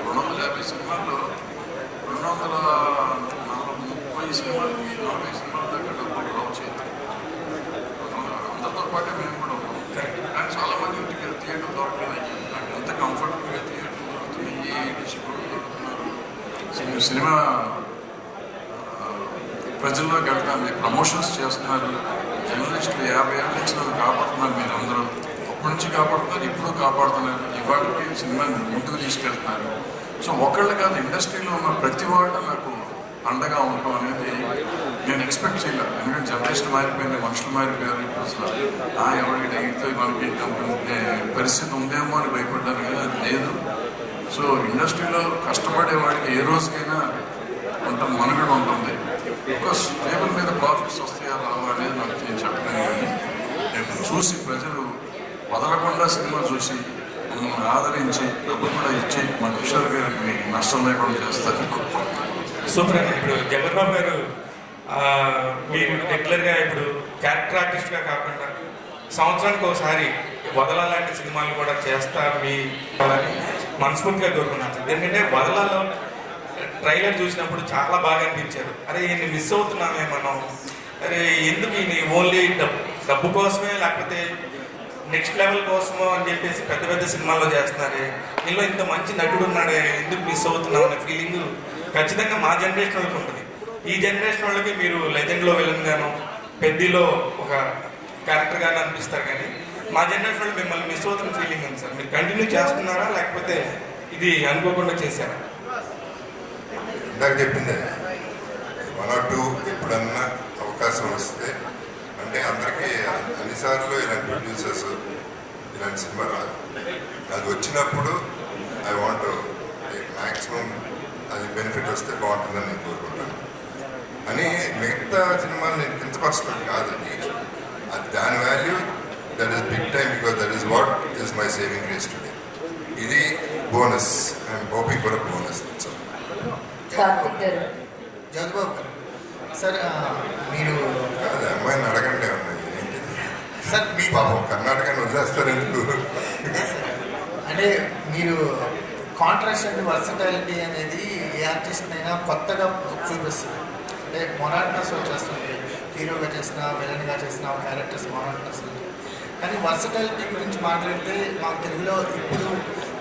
250 సినిమాల్లో 230 సినిమాలకి 40 సినిమాల దగ్గర డబ్బులు రావు చేతి. అందరితో పాటే మేము కూడా ఉన్నాం. కానీ చాలామంది ఇంటికి థియేటర్ దొరకలేదు. నాకు ఎంత కంఫర్టబుల్గా థియేటర్ దొరుకుతుంది, ఏ డిస్ట్రిబ్యూటర్ దొరుకుతున్నారు. సినిమా ప్రజల్లోకి వెళ్తాను, ప్రమోషన్స్ చేస్తున్నారు. జర్నలిస్టులు 50 ఏళ్ళ నుంచి నన్ను కాపాడుతున్నారు. మీరు అందరూ అప్పటి నుంచి కాపాడుతున్నారు, ఇప్పుడు కాపాడుతున్నారు. ఇవాళకి సినిమాని ముందుకు తీసుకెళ్తున్నారు. సో ఒకళ్ళు కాదు, ఇండస్ట్రీలో ఉన్న ప్రతి వాళ్ళు నాకు అండగా ఉండటం అనేది నేను ఎక్స్పెక్ట్ చేయలేదు. ఎందుకంటే జనరేషన్ మారిపోయింది, మనుషులు మారిపోయారు. ఇప్పుడు అసలు ఎవరికి డైట్తో మనకి పరిస్థితి ఉందేమో అని భయపడ్డాను, కానీ అది లేదు. సో ఇండస్ట్రీలో కష్టపడే వాడికి ఏ రోజుకైనా ఉంటుంది, మనుగడ ఉంటుంది. బికాస్ టేబుల్ మీద ప్రాఫిట్స్ వస్తాయా రావా అనేది నాకు నేను చెప్పలేను. కానీ నేను చూసి ప్రజలు వదలకుండా సినిమా చూసి మమ్మల్ని ఆదరించి డబ్బులు కూడా ఇచ్చి మా కిషోర్ గారికి నష్టం లేకుండా చేస్తారు. సూపర్ అండి. ఇప్పుడు జగన్బాబు గారు మీరు రెగ్యులర్గా ఇప్పుడు క్యారెక్టర్ ఆర్టిస్ట్గా కాకుండా సంవత్సరానికి ఒకసారి వదలాలంటి సినిమాలు కూడా చేస్తా మీ మనస్ఫూర్తిగా కోరుకున్నాను. ఎందుకంటే వదలాలో ట్రైలర్ చూసినప్పుడు చాలా బాగా అనిపించారు. అరే ఈయన్ని మిస్ అవుతున్నామే మనం, అరే ఎందుకు ఈయన ఓన్లీ డబ్బు కోసమే లేకపోతే నెక్స్ట్ లెవెల్ కోసమో అని చెప్పేసి పెద్ద పెద్ద సినిమాల్లో చేస్తున్నారే, దీనిలో ఇంత మంచి నటుడు ఉన్నాడే, ఎందుకు మిస్ అవుతున్నాం అనే ఫీలింగ్ ఖచ్చితంగా మా జనరేషన్ వాళ్ళకి ఉంటుంది. ఈ జనరేషన్ వాళ్ళకి మీరు లెజెండ్లో విలన్ గాను, పెద్దిలో ఒక క్యారెక్టర్ గాను అనిపిస్తారు, కానీ మా జనరేషన్ వాళ్ళు మిమ్మల్ని మిస్ అవుతున్న ఫీలింగ్ ఉంది సార్. మీరు కంటిన్యూ చేస్తున్నారా లేకపోతే ఇది అనుకోకుండా చేశారా? ఇందాక చెప్పిందే 1 or 2 ఎప్పుడన్నా అవకాశం వస్తే, అంటే అందరికీ అన్నిసార్లు ఇలాంటి ప్రొడ్యూసర్స్ ఇలాంటి సినిమా రాదు. అది వచ్చినప్పుడు ఐ వాంట్ మ్యాక్సిమం అది బెనిఫిట్ వస్తే బాగుంటుందని నేను కోరుకుంటాను. అని మిగతా సినిమాలు నేను కించపరచడం కాదు, అది దాని value that is big time, because that is what is my saving grace today. ఇది bonus, I'm hoping for a bonus. Karthik గారు. జగబాబు గారు సార్, మీరు అదే అమ్మాయిని అడగండి అమ్మాయి సార్ మీ పాపం కర్ణాటకని వదిలేస్తారు ఎందుకు? అంటే మీరు కాంట్రాస్ట్ అండ్ వర్సటాలిటీ అనేది ఏ ఆర్టిస్ట్ అయినా కొత్తగా చూపిస్తుంది. అంటే మొనాటనస్ వచ్చేస్తుంది, హీరోగా చేసిన విలన్గా చేసిన క్యారెక్టర్స్ మొనాటనస్. కానీ వర్సటాలిటీ గురించి మాట్లాడితే మాకు తెలుగులో ఇప్పుడు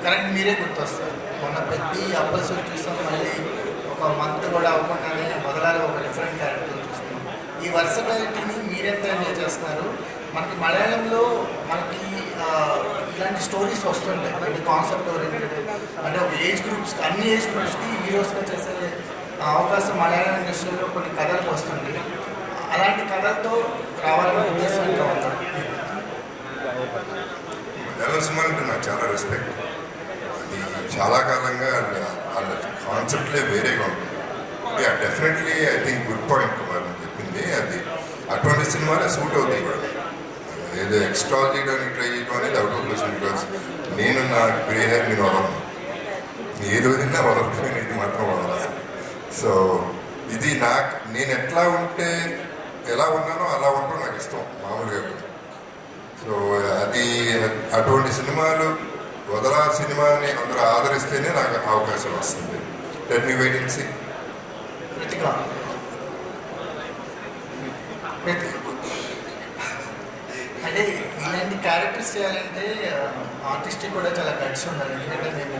కరెక్ట్ మీరే గుర్తొస్తారు. మొన్న పెద్ద అప్పల్స్ చూస్తాం, మళ్ళీ ఒక మంత్ కూడా అవ్వకుండానే మొదలాలి ఒక డిఫరెంట్ క్యారెక్టర్ చూస్తున్నాం. ఈ వర్సటాలిటీని మీరెంత ఎంజాయ్ చేస్తున్నారు? మనకి మలయాళంలో మనకి ఇలాంటి స్టోరీస్ వస్తుంటాయి, అంటే కాన్సెప్ట్ ఓరియంటెడ్, అంటే ఒక ఏజ్ గ్రూప్స్, అన్ని ఏజ్ గ్రూప్స్కి హీరోస్గా చేసే అవకాశం మలయాళం ఇండస్ట్రీలో కొన్ని కథలకు వస్తుంది. అలాంటి కథలతో రావాలనే ఉద్దేశం ఇంకా ఉంది. మలయాళం సినిమా అంటే నాకు చాలా రెస్పెక్ట్. అది చాలా కాలంగా వాళ్ళ కాన్సెప్ట్లే వేరేగా ఉంటుంది. Definitely I think good point Kumar అని చెప్పింది. అది అటువంటి సినిమాలే సూట్ అవుతాయి కూడా. ఏదో ఎక్స్ట్రా చేయడానికి ట్రై చేయడం అనేది అవుట్ ఆఫ్ క్వశ్చన్. బికాస్ నేను నా గ్రే హెయిర్ నేను వదలను, ఏదో తిన్నా వదలకపోయినా ఇది మాత్రం వదలాలి. సో ఇది నేను ఎట్లా ఉంటే ఎలా ఉన్నానో అలా ఉండడం నాకు ఇష్టం మామూలుగా. సో అది అటువంటి సినిమాలు వదలా సినిమాని అందరూ ఆదరిస్తేనే నాకు అవకాశం వస్తుంది. Let me wait and see. అంటే ఇలాంటి క్యారెక్టర్స్ చేయాలంటే ఆర్టిస్ట్కి కూడా చాలా గట్స్ ఉండాలి. ఎందుకంటే మేము